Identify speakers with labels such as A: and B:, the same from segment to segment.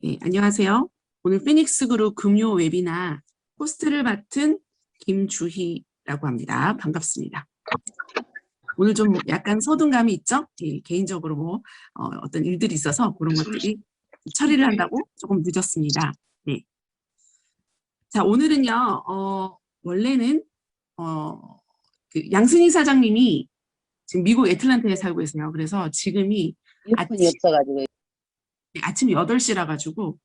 A: 네, 안녕하세요. 오늘 피닉스 그룹 금요 웨비나 호스트를 맡은 김주희라고 합니다. 반갑습니다. 오늘 좀 약간 서둔감이 있죠? 예, 개인적으로 어떤 일들이 있어서 그런 것들이 처리를 한다고 조금 늦었습니다. 네. 자, 오늘은요, 원래는, 그 양승희 사장님이 지금 미국 애틀랜타에 살고 있어요. 그래서 지금이
B: 이어폰이 없어가지고.
A: 아침 8시라 가지고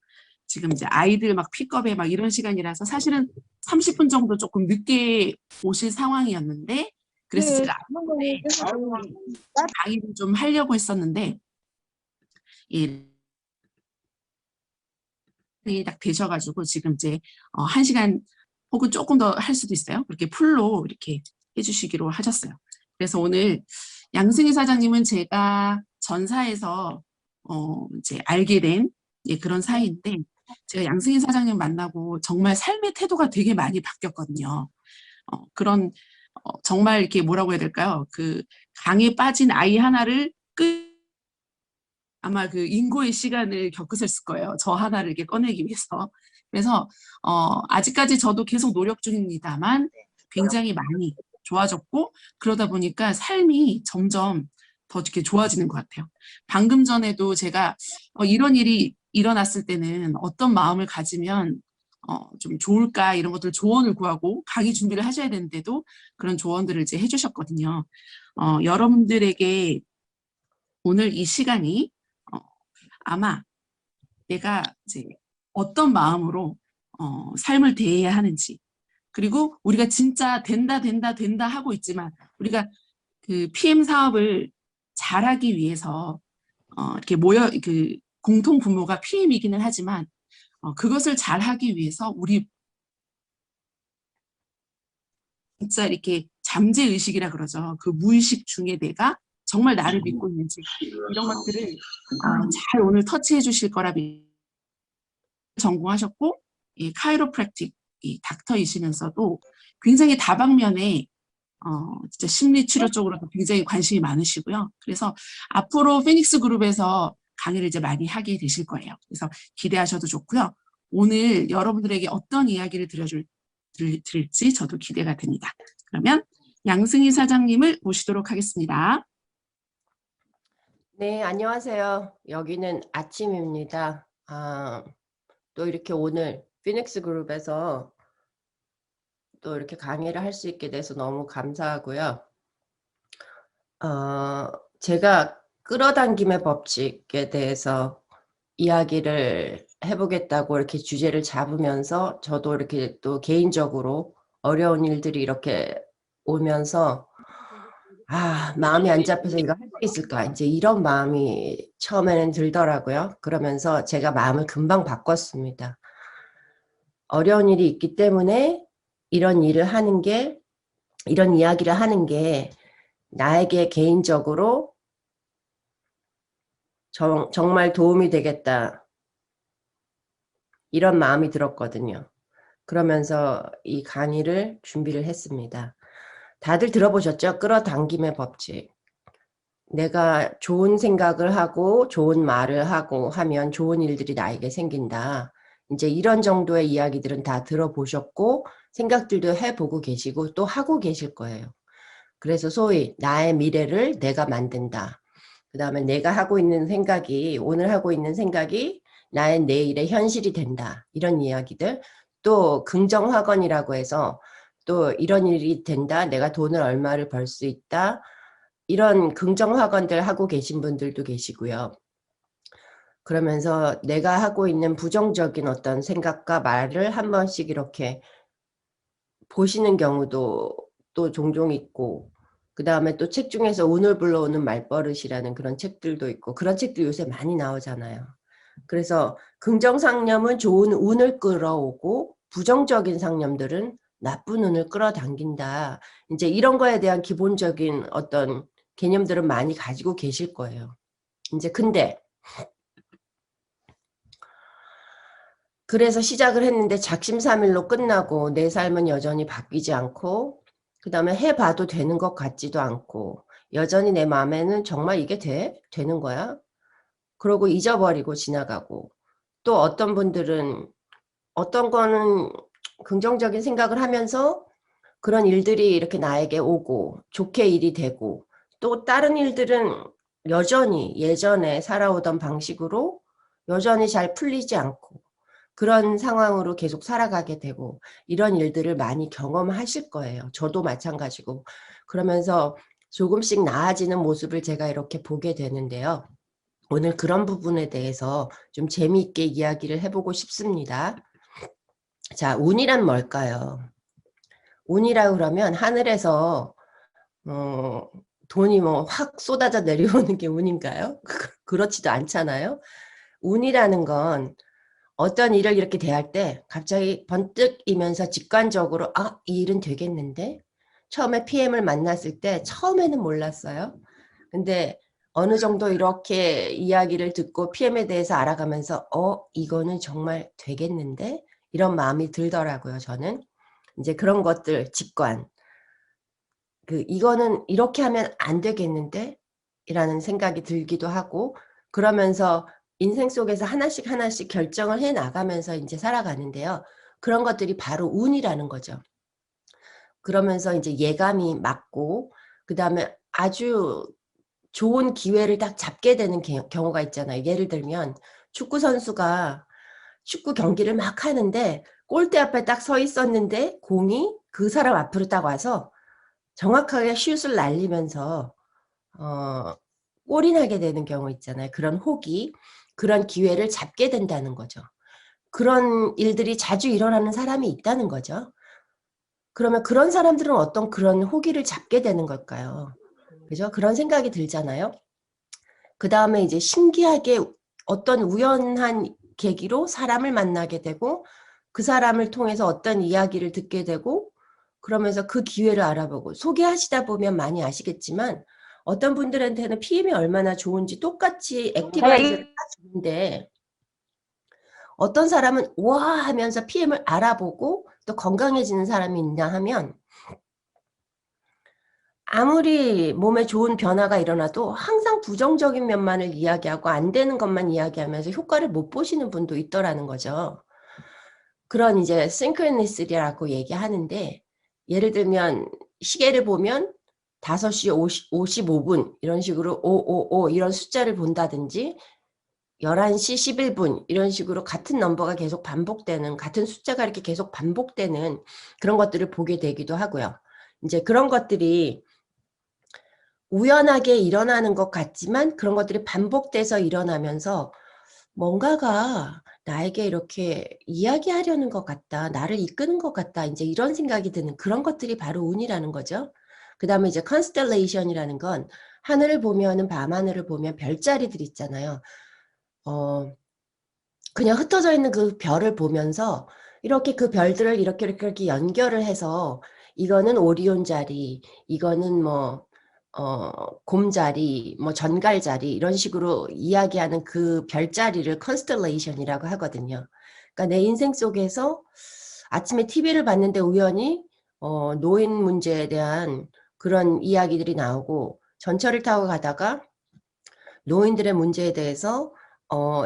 A: 지금 이제 아이들 막 픽업에 막 이런 시간이라서 사실은 30분 정도 조금 늦게 오실 상황이었는데, 그래서 제가 앞부분에 강의를 좀 하려고 했었는데, 예, 딱 되셔가지고 지금 이제 1시간 혹은 조금 더 할 수도 있어요. 그렇게 풀로 이렇게 해주시기로 하셨어요. 그래서 오늘 양승희 사장님은 제가 전사에서 이제 알게 된 그런 사이인데, 제가 양승희 사장님 만나고 정말 삶의 태도가 되게 많이 바뀌었거든요. 그런 정말 이렇게 뭐라고 해야 될까요? 그 강에 빠진 아이 하나를 아마 그 인고의 시간을 겪으셨을 거예요. 저 하나를 이렇게 꺼내기 위해서. 그래서 아직까지 저도 계속 노력 중입니다만 굉장히 많이 좋아졌고, 그러다 보니까 삶이 점점 더 이렇게 좋아지는 것 같아요. 방금 전에도 제가 이런 일이 일어났을 때는 어떤 마음을 가지면 좀 좋을까, 이런 것들 조언을 구하고 강의 준비를 하셔야 되는데도 그런 조언들을 이제 해주셨거든요. 여러분들에게 오늘 이 시간이 아마 내가 이제 어떤 마음으로 삶을 대해야 하는지, 그리고 우리가 진짜 된다 하고 있지만 우리가 그 PM 사업을 잘하기 위해서 이렇게 그 공통 분모가 PM이기는 하지만 그것을 잘하기 위해서 우리 진짜 이렇게 잠재 의식이라 그러죠. 그 무의식 중에 내가 정말 나를 믿고 있는지, 이런 것들을 잘 오늘 터치해 주실 거라 전공하셨고, 카이로프랙틱 닥터이시면서도 굉장히 다방면에 진짜 심리치료 쪽으로도 굉장히 관심이 많으시고요. 그래서 앞으로 피닉스 그룹에서 강의를 이제 많이 하게 되실 거예요. 그래서 기대하셔도 좋고요. 오늘 여러분들에게 어떤 이야기를 드릴지 저도 기대가 됩니다. 그러면 양승희 사장님을 모시도록 하겠습니다.
B: 네, 안녕하세요. 여기는 아침입니다. 또 이렇게 오늘 피닉스 그룹에서 또 이렇게 강의를 할 수 있게 돼서 너무 감사하고요. 제가 끌어당김의 법칙에 대해서 이야기를 해보겠다고 이렇게 주제를 잡으면서 저도 이렇게 또 개인적으로 어려운 일들이 이렇게 오면서 마음이 안 잡혀서 이거 할 수 있을까? 이제 이런 마음이 처음에는 들더라고요. 그러면서 제가 마음을 금방 바꿨습니다. 어려운 일이 있기 때문에 이런 일을 하는 게, 이런 이야기를 하는 게 나에게 개인적으로 정말 도움이 되겠다. 이런 마음이 들었거든요. 그러면서 이 강의를 준비를 했습니다. 다들 들어보셨죠? 끌어당김의 법칙. 내가 좋은 생각을 하고 좋은 말을 하고 하면 좋은 일들이 나에게 생긴다. 이제 이런 정도의 이야기들은 다 들어보셨고 생각들도 해보고 계시고 또 하고 계실 거예요. 그래서 소위 나의 미래를 내가 만든다. 그 다음에 내가 하고 있는 생각이, 오늘 하고 있는 생각이 나의 내일의 현실이 된다. 이런 이야기들. 또 긍정학원이라고 해서 또 이런 일이 된다. 내가 돈을 얼마를 벌 수 있다. 이런 긍정학원들 하고 계신 분들도 계시고요. 그러면서 내가 하고 있는 부정적인 어떤 생각과 말을 한 번씩 이렇게 보시는 경우도 또 종종 있고, 그 다음에 또 책 중에서 운을 불러오는 말버릇이라는 그런 책들도 있고, 그런 책도 요새 많이 나오잖아요. 그래서 긍정 상념은 좋은 운을 끌어오고 부정적인 상념들은 나쁜 운을 끌어당긴다. 이제 이런 거에 대한 기본적인 어떤 개념들은 많이 가지고 계실 거예요. 이제 근데 그래서 시작을 했는데 작심삼일로 끝나고 내 삶은 여전히 바뀌지 않고, 그 다음에 해봐도 되는 것 같지도 않고, 여전히 내 마음에는 정말 이게 되는 거야? 그러고 잊어버리고 지나가고, 또 어떤 분들은 어떤 거는 긍정적인 생각을 하면서 그런 일들이 이렇게 나에게 오고 좋게 일이 되고, 또 다른 일들은 여전히 예전에 살아오던 방식으로 여전히 잘 풀리지 않고 그런 상황으로 계속 살아가게 되고, 이런 일들을 많이 경험하실 거예요. 저도 마찬가지고. 그러면서 조금씩 나아지는 모습을 제가 이렇게 보게 되는데요. 오늘 그런 부분에 대해서 좀 재미있게 이야기를 해보고 싶습니다. 자, 운이란 뭘까요? 운이라 그러면 하늘에서 돈이 뭐 확 쏟아져 내려오는 게 운인가요? 그렇지도 않잖아요. 운이라는 건 어떤 일을 이렇게 대할 때 갑자기 번뜩이면서 직관적으로 이 일은 되겠는데? 처음에 PM을 만났을 때 처음에는 몰랐어요. 근데 어느 정도 이렇게 이야기를 듣고 PM에 대해서 알아가면서 이거는 정말 되겠는데? 이런 마음이 들더라고요, 저는. 이제 그런 것들, 직관. 이거는 이렇게 하면 안 되겠는데? 이라는 생각이 들기도 하고, 그러면서 인생 속에서 하나씩 하나씩 결정을 해 나가면서 이제 살아가는데요. 그런 것들이 바로 운이라는 거죠. 그러면서 이제 예감이 맞고, 그다음에 아주 좋은 기회를 딱 잡게 되는 경우가 있잖아요. 예를 들면 축구 선수가 축구 경기를 막 하는데 골대 앞에 딱 서 있었는데 공이 그 사람 앞으로 딱 와서 정확하게 슛을 날리면서 골이 나게 되는 경우 있잖아요. 그런 호기, 그런 기회를 잡게 된다는 거죠. 그런 일들이 자주 일어나는 사람이 있다는 거죠. 그러면 그런 사람들은 어떤 그런 호기를 잡게 되는 걸까요? 그죠? 그런 생각이 들잖아요. 그다음에 이제 신기하게 어떤 우연한 계기로 사람을 만나게 되고, 그 사람을 통해서 어떤 이야기를 듣게 되고, 그러면서 그 기회를 알아보고, 소개하시다 보면 많이 아시겠지만 어떤 분들한테는 PM이 얼마나 좋은지 똑같이 액티바이저를 다 주는데, 어떤 사람은 와 하면서 PM을 알아보고 또 건강해지는 사람이 있냐 하면, 아무리 몸에 좋은 변화가 일어나도 항상 부정적인 면만을 이야기하고 안 되는 것만 이야기하면서 효과를 못 보시는 분도 있더라는 거죠. 그런 이제 synchronicity 얘기하는데, 예를 들면 시계를 보면 5시 55분 이런 식으로 555 이런 숫자를 본다든지, 11시 11분 이런 식으로 같은 넘버가 계속 반복되는, 같은 숫자가 이렇게 계속 반복되는 그런 것들을 보게 되기도 하고요. 이제 그런 것들이 우연하게 일어나는 것 같지만 그런 것들이 반복돼서 일어나면서 뭔가가 나에게 이렇게 이야기하려는 것 같다, 나를 이끄는 것 같다, 이제 이런 생각이 드는 그런 것들이 바로 운이라는 거죠. 그 다음에 이제 컨스텔레이션이라는 건, 하늘을 보면은, 밤하늘을 보면 별자리들 있잖아요. 그냥 흩어져 있는 그 별을 보면서 이렇게 그 별들을 이렇게 연결을 해서, 이거는 오리온 자리, 이거는 뭐 곰자리, 뭐 전갈자리 이런 식으로 이야기하는 그 별자리를 컨스텔레이션이라고 하거든요. 그러니까 내 인생 속에서 아침에 TV를 봤는데 우연히 노인 문제에 대한 그런 이야기들이 나오고, 전철을 타고 가다가 노인들의 문제에 대해서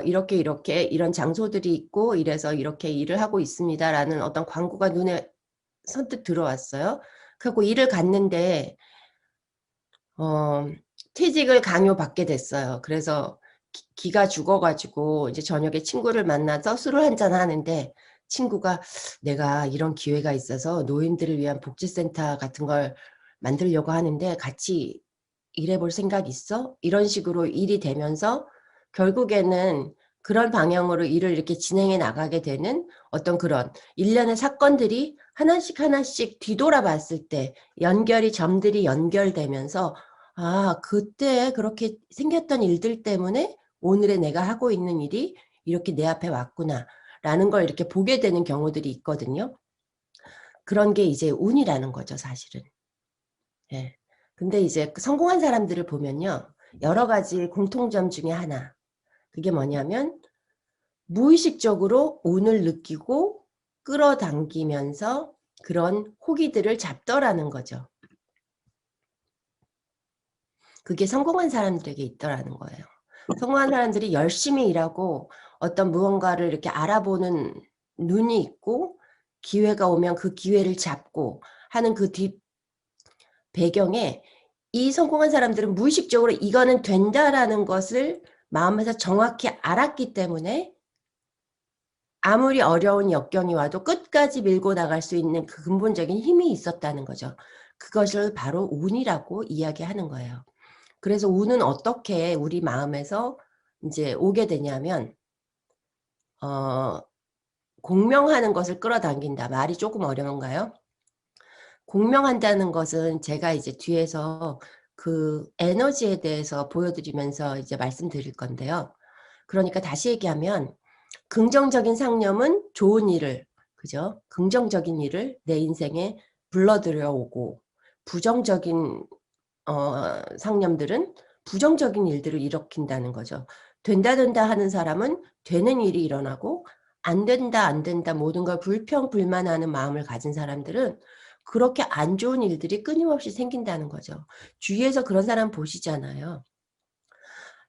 B: 이렇게 이런 장소들이 있고 이래서 이렇게 일을 하고 있습니다라는 어떤 광고가 눈에 선뜻 들어왔어요. 그리고 일을 갔는데 퇴직을 강요받게 됐어요. 그래서 기가 죽어가지고 이제 저녁에 친구를 만나서 술을 한잔 하는데, 친구가 내가 이런 기회가 있어서 노인들을 위한 복지센터 같은 걸 만들려고 하는데 같이 일해볼 생각 있어? 이런 식으로 일이 되면서 결국에는 그런 방향으로 일을 이렇게 진행해 나가게 되는 어떤 그런 일련의 사건들이 하나씩 하나씩 뒤돌아봤을 때 점들이 연결되면서, 그때 그렇게 생겼던 일들 때문에 오늘의 내가 하고 있는 일이 이렇게 내 앞에 왔구나 라는 걸 이렇게 보게 되는 경우들이 있거든요. 그런 게 이제 운이라는 거죠, 사실은. 예. 근데 이제 성공한 사람들을 보면요, 여러 가지 공통점 중에 하나, 그게 뭐냐면 무의식적으로 운을 느끼고 끌어당기면서 그런 호기들을 잡더라는 거죠. 그게 성공한 사람들에게 있더라는 거예요. 성공한 사람들이 열심히 일하고 어떤 무언가를 이렇게 알아보는 눈이 있고 기회가 오면 그 기회를 잡고 하는 그 뒷 배경에 이 성공한 사람들은 무의식적으로 이거는 된다라는 것을 마음에서 정확히 알았기 때문에 아무리 어려운 역경이 와도 끝까지 밀고 나갈 수 있는 그 근본적인 힘이 있었다는 거죠. 그것을 바로 운이라고 이야기하는 거예요. 그래서 운은 어떻게 우리 마음에서 이제 오게 되냐면 공명하는 것을 끌어당긴다. 말이 조금 어려운가요? 공명한다는 것은 제가 이제 뒤에서 그 에너지에 대해서 보여드리면서 이제 말씀드릴 건데요. 그러니까 다시 얘기하면 긍정적인 상념은 좋은 일을, 그죠? 긍정적인 일을 내 인생에 불러들여오고 부정적인 상념들은 부정적인 일들을 일으킨다는 거죠. 된다 된다 하는 사람은 되는 일이 일어나고 안 된다 안 된다 모든 걸 불평불만하는 마음을 가진 사람들은 그렇게 안 좋은 일들이 끊임없이 생긴다는 거죠. 주위에서 그런 사람 보시잖아요.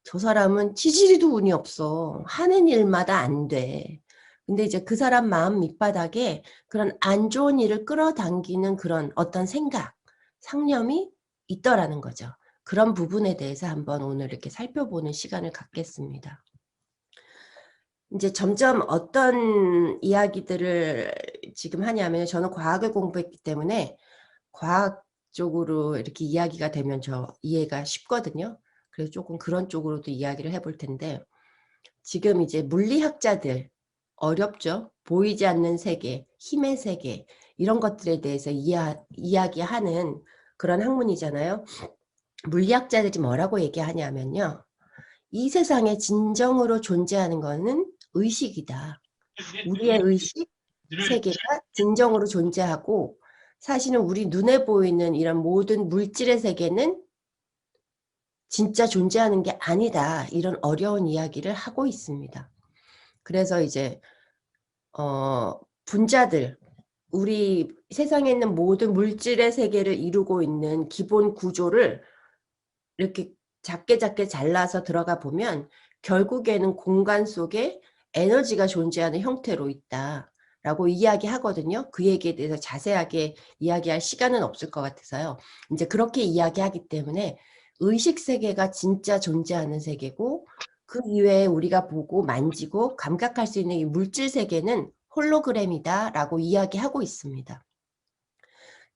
B: 저 사람은 치질이도 운이 없어. 하는 일마다 안 돼. 근데 이제 그 사람 마음 밑바닥에 그런 안 좋은 일을 끌어당기는 그런 어떤 생각, 상념이 있더라는 거죠. 그런 부분에 대해서 한번 오늘 이렇게 살펴보는 시간을 갖겠습니다. 이제 점점 어떤 이야기들을 지금 하냐면 저는 과학을 공부했기 때문에 과학 쪽으로 이렇게 이야기가 되면 저 이해가 쉽거든요. 그래서 조금 그런 쪽으로도 이야기를 해볼 텐데 지금 이제 물리학자들 어렵죠. 보이지 않는 세계, 힘의 세계 이런 것들에 대해서 이야기하는 그런 학문이잖아요. 물리학자들이 뭐라고 얘기하냐면요. 이 세상에 진정으로 존재하는 것은 의식이다. 우리의 의식 세계가 진정으로 존재하고 사실은 우리 눈에 보이는 이런 모든 물질의 세계는 진짜 존재하는 게 아니다. 이런 어려운 이야기를 하고 있습니다. 그래서 이제 분자들, 우리 세상에 있는 모든 물질의 세계를 이루고 있는 기본 구조를 이렇게 작게 작게 잘라서 들어가 보면 결국에는 공간 속에 에너지가 존재하는 형태로 있다라고 이야기하거든요. 그 얘기에 대해서 자세하게 이야기할 시간은 없을 것 같아서요. 이제 그렇게 이야기하기 때문에 의식 세계가 진짜 존재하는 세계고 그 이외에 우리가 보고 만지고 감각할 수 있는 이 물질 세계는 홀로그램이다라고 이야기하고 있습니다.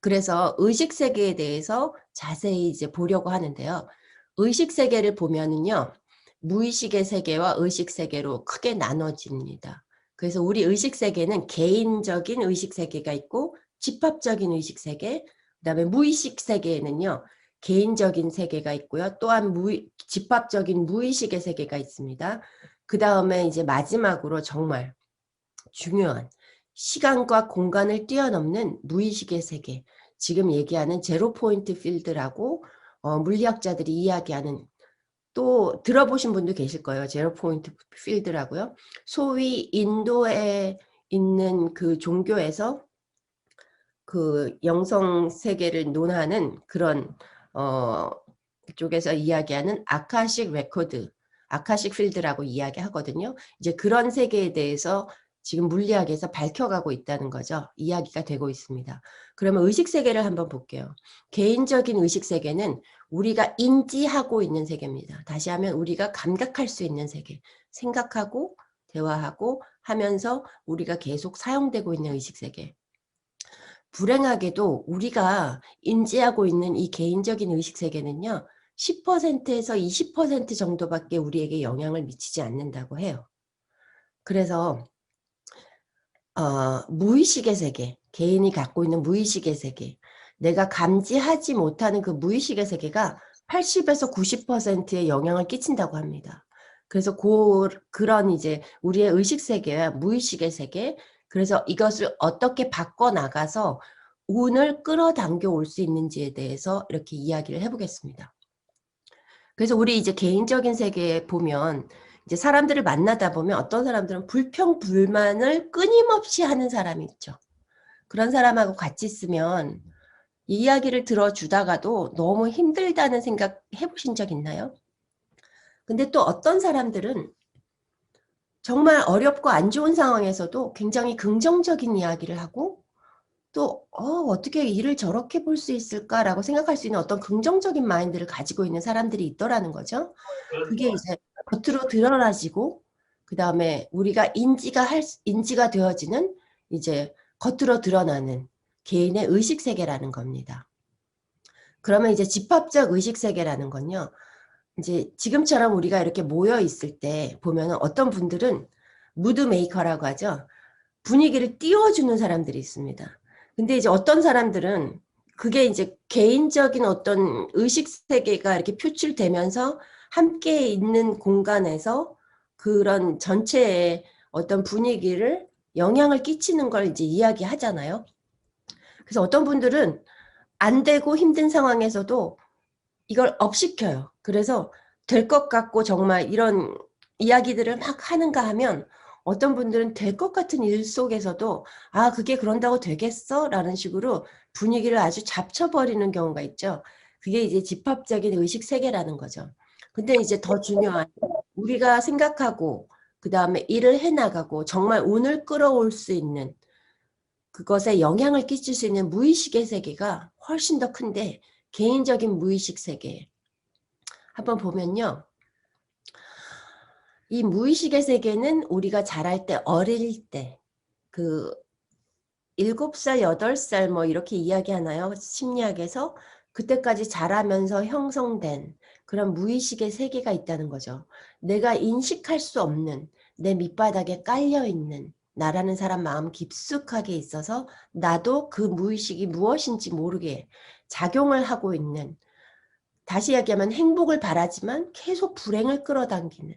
B: 그래서 의식 세계에 대해서 자세히 이제 보려고 하는데요. 의식 세계를 보면은요. 무의식의 세계와 의식 세계로 크게 나눠집니다. 그래서 우리 의식 세계는 개인적인 의식 세계가 있고 집합적인 의식 세계, 그다음에 무의식 세계에는요. 개인적인 세계가 있고요. 또한 집합적인 무의식의 세계가 있습니다. 그다음에 이제 마지막으로 정말 중요한 시간과 공간을 뛰어넘는 무의식의 세계, 지금 얘기하는 제로 포인트 필드라고 물리학자들이 이야기하는, 또 들어보신 분도 계실 거예요. 제로 포인트 필드라고요. 소위 인도에 있는 그 종교에서 그 영성 세계를 논하는 그런 쪽에서 이야기하는 아카식 레코드, 아카식 필드라고 이야기하거든요. 이제 그런 세계에 대해서 지금 물리학에서 밝혀가고 있다는 거죠. 이야기가 되고 있습니다. 그러면 의식 세계를 한번 볼게요. 개인적인 의식 세계는 우리가 인지하고 있는 세계입니다. 다시 하면 우리가 감각할 수 있는 세계, 생각하고 대화하고 하면서 우리가 계속 사용되고 있는 의식 세계. 불행하게도 우리가 인지하고 있는 이 개인적인 의식 세계는요. 10%에서 20% 정도밖에 우리에게 영향을 미치지 않는다고 해요. 그래서 무의식의 세계, 개인이 갖고 있는 무의식의 세계, 내가 감지하지 못하는 그 무의식의 세계가 80에서 90%의 영향을 끼친다고 합니다. 그래서 그런 이제 우리의 의식 세계와 무의식의 세계, 그래서 이것을 어떻게 바꿔나가서 운을 끌어당겨 올 수 있는지에 대해서 이렇게 이야기를 해보겠습니다. 그래서 우리 이제 개인적인 세계에 보면 이제 사람들을 만나다 보면 어떤 사람들은 불평불만을 끊임없이 하는 사람이 있죠. 그런 사람하고 같이 있으면 이야기를 들어주다가도 너무 힘들다는 생각 해보신 적 있나요? 근데 또 어떤 사람들은 정말 어렵고 안 좋은 상황에서도 굉장히 긍정적인 이야기를 하고 또 어떻게 일을 저렇게 볼 수 있을까라고 생각할 수 있는 어떤 긍정적인 마인드를 가지고 있는 사람들이 있더라는 거죠. 그게 이제 겉으로 드러나지고 그다음에 우리가 인지가 되어지는 이제 겉으로 드러나는 개인의 의식 세계라는 겁니다. 그러면 이제 집합적 의식 세계라는 건요. 이제 지금처럼 우리가 이렇게 모여 있을 때 보면은 어떤 분들은 무드 메이커라고 하죠. 분위기를 띄워주는 사람들이 있습니다. 근데 이제 어떤 사람들은 그게 이제 개인적인 어떤 의식 세계가 이렇게 표출되면서 함께 있는 공간에서 그런 전체의 어떤 분위기를 영향을 끼치는 걸 이제 이야기하잖아요. 그래서 어떤 분들은 안 되고 힘든 상황에서도 이걸 업시켜요. 그래서 될 것 같고 정말 이런 이야기들을 막 하는가 하면 어떤 분들은 될 것 같은 일 속에서도 아, 그게 그런다고 되겠어? 라는 식으로 분위기를 아주 잡쳐버리는 경우가 있죠. 그게 이제 집합적인 의식 세계라는 거죠. 근데 이제 더 중요한 우리가 생각하고 그 다음에 일을 해나가고 정말 운을 끌어올 수 있는 그것에 영향을 끼칠 수 있는 무의식의 세계가 훨씬 더 큰데 개인적인 무의식 세계 한번 보면요. 이 무의식의 세계는 우리가 자랄 때 어릴 때 그 7살, 8살 뭐 이렇게 이야기하나요? 심리학에서 그때까지 자라면서 형성된 그런 무의식의 세계가 있다는 거죠. 내가 인식할 수 없는 내 밑바닥에 깔려있는 나라는 사람 마음 깊숙하게 있어서 나도 그 무의식이 무엇인지 모르게 작용을 하고 있는 다시 이야기하면 행복을 바라지만 계속 불행을 끌어당기는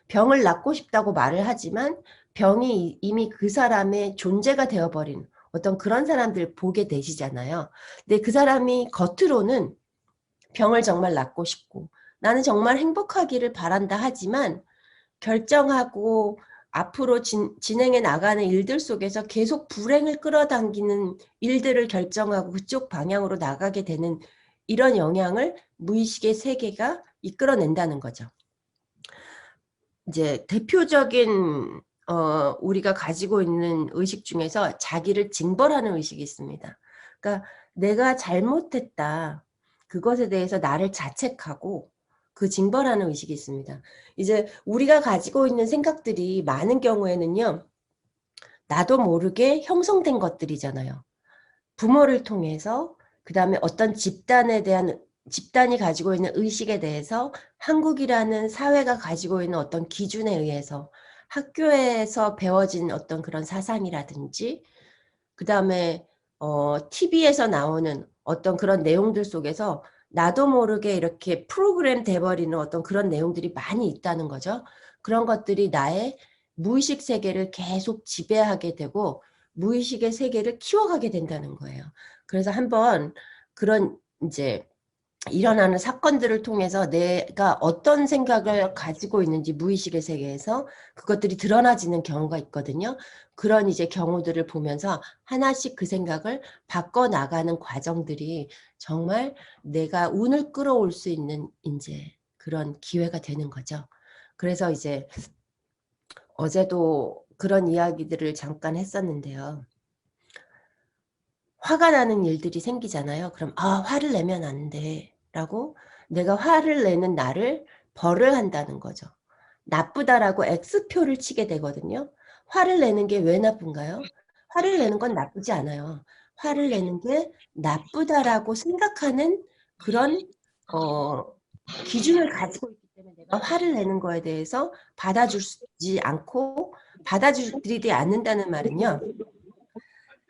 B: 병을 낫고 싶다고 말을 하지만 병이 이미 그 사람의 존재가 되어버린 어떤 그런 사람들 보게 되시잖아요. 근데 그 사람이 겉으로는 병을 정말 낫고 싶고 나는 정말 행복하기를 바란다 하지만 결정하고 앞으로 진행해 나가는 일들 속에서 계속 불행을 끌어당기는 일들을 결정하고 그쪽 방향으로 나가게 되는 이런 영향을 무의식의 세계가 이끌어낸다는 거죠. 이제 대표적인 우리가 가지고 있는 의식 중에서 자기를 징벌하는 의식이 있습니다. 그러니까 내가 잘못했다. 그것에 대해서 나를 자책하고 그 징벌하는 의식이 있습니다. 이제 우리가 가지고 있는 생각들이 많은 경우에는요. 나도 모르게 형성된 것들이잖아요. 부모를 통해서 그다음에 어떤 집단이 가지고 있는 의식에 대해서 한국이라는 사회가 가지고 있는 어떤 기준에 의해서 학교에서 배워진 어떤 그런 사상이라든지 그다음에 TV에서 나오는 어떤 그런 내용들 속에서 나도 모르게 이렇게 프로그램 돼버리는 어떤 그런 내용들이 많이 있다는 거죠. 그런 것들이 나의 무의식 세계를 계속 지배하게 되고 무의식의 세계를 키워가게 된다는 거예요. 그래서 한번 그런 이제 일어나는 사건들을 통해서 내가 어떤 생각을 가지고 있는지 무의식의 세계에서 그것들이 드러나지는 경우가 있거든요. 그런 이제 경우들을 보면서 하나씩 그 생각을 바꿔나가는 과정들이 정말 내가 운을 끌어올 수 있는 이제 그런 기회가 되는 거죠. 그래서 이제 어제도 그런 이야기들을 잠깐 했었는데요. 화가 나는 일들이 생기잖아요. 그럼 화를 내면 안 돼. 라고 내가 화를 내는 나를 벌을 한다는 거죠. 나쁘다라고 X표를 치게 되거든요. 화를 내는 게 왜 나쁜가요? 화를 내는 건 나쁘지 않아요. 화를 내는 게 나쁘다라고 생각하는 그런 기준을 가지고 있기 때문에 내가 화를 내는 거에 대해서 받아주지 않고 받아들이지 않는다는 말은요.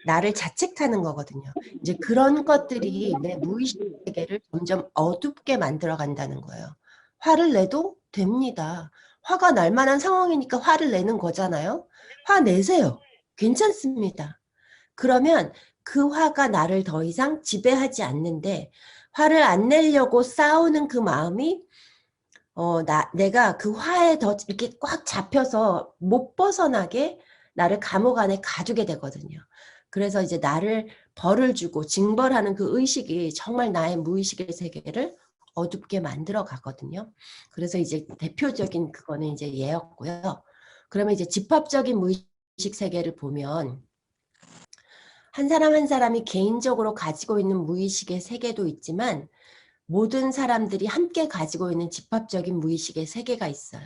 B: 나를 자책하는 거거든요. 이제 그런 것들이 내 무의식 세계를 점점 어둡게 만들어 간다는 거예요. 화를 내도 됩니다. 화가 날 만한 상황이니까 화를 내는 거잖아요. 화 내세요. 괜찮습니다. 그러면 그 화가 나를 더 이상 지배하지 않는데 화를 안 내려고 싸우는 그 마음이 내가 그 화에 더 이렇게 꽉 잡혀서 못 벗어나게 나를 감옥 안에 가두게 되거든요. 그래서 이제 나를 벌을 주고 징벌하는 그 의식이 정말 나의 무의식의 세계를 어둡게 만들어 가거든요. 그래서 이제 대표적인 그거는 이제 얘였고요. 그러면 이제 집합적인 무의식 세계를 보면 한 사람 한 사람이 개인적으로 가지고 있는 무의식의 세계도 있지만 모든 사람들이 함께 가지고 있는 집합적인 무의식의 세계가 있어요.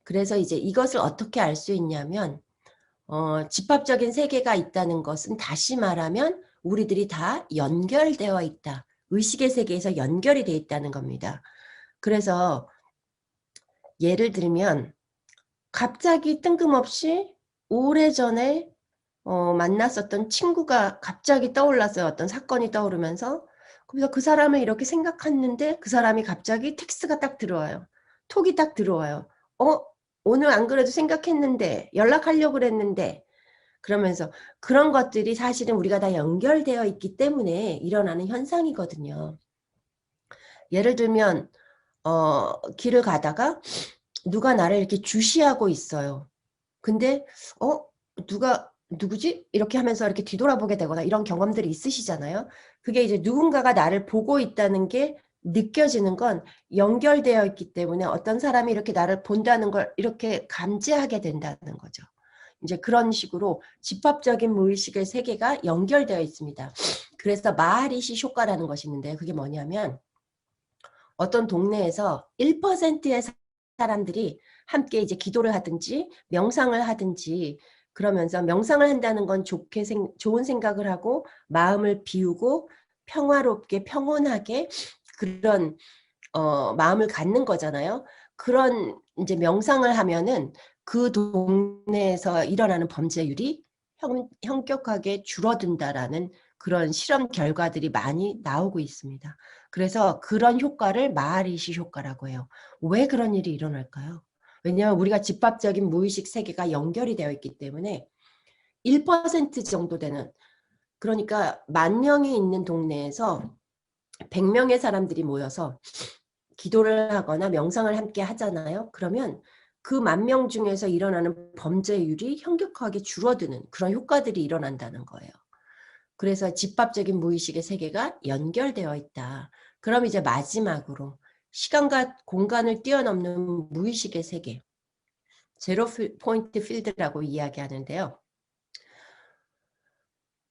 B: 그래서 이제 이것을 어떻게 알 수 있냐면 집합적인 세계가 있다는 것은 다시 말하면 우리들이 다 연결되어 있다. 의식의 세계에서 연결이 되어 있다는 겁니다. 그래서 예를 들면 갑자기 뜬금없이 오래전에 만났었던 친구가 갑자기 떠올랐어요. 어떤 사건이 떠오르면서. 그래서 그 사람을 이렇게 생각했는데 그 사람이 갑자기 텍스트가 딱 들어와요. 톡이 딱 들어와요. 오늘 안 그래도 생각했는데 연락하려고 그랬는데 그러면서 그런 것들이 사실은 우리가 다 연결되어 있기 때문에 일어나는 현상이거든요. 예를 들면 길을 가다가 누가 나를 이렇게 주시하고 있어요. 근데 누구지? 이렇게 하면서 이렇게 뒤돌아보게 되거나 이런 경험들이 있으시잖아요. 그게 이제 누군가가 나를 보고 있다는 게 느껴지는 건 연결되어 있기 때문에 어떤 사람이 이렇게 나를 본다는 걸 이렇게 감지하게 된다는 거죠. 이제 그런 식으로 집합적인 무의식의 세계가 연결되어 있습니다. 그래서 마하리시 효과라는 것이 있는데 그게 뭐냐면 어떤 동네에서 1%의 사람들이 함께 이제 기도를 하든지 명상을 하든지 그러면서 명상을 한다는 건 좋은 생각을 하고 마음을 비우고 평화롭게 평온하게 그런 마음을 갖는 거잖아요. 그런 이제 명상을 하면은 그 동네에서 일어나는 범죄율이 현격하게 줄어든다라는 그런 실험 결과들이 많이 나오고 있습니다. 그래서 그런 효과를 마하리시 효과라고 해요. 왜 그런 일이 일어날까요? 왜냐하면 우리가 집합적인 무의식 세계가 연결이 되어 있기 때문에 1% 정도 되는 그러니까 10,000명이 있는 동네에서 100명의 사람들이 모여서 기도를 하거나 명상을 함께 하잖아요. 그러면 그 10,000명 중에서 일어나는 범죄율이 현격하게 줄어드는 그런 효과들이 일어난다는 거예요. 그래서 집합적인 무의식의 세계가 연결되어 있다. 그럼 이제 마지막으로 시간과 공간을 뛰어넘는 무의식의 세계, 제로 포인트 필드라고 이야기하는데요.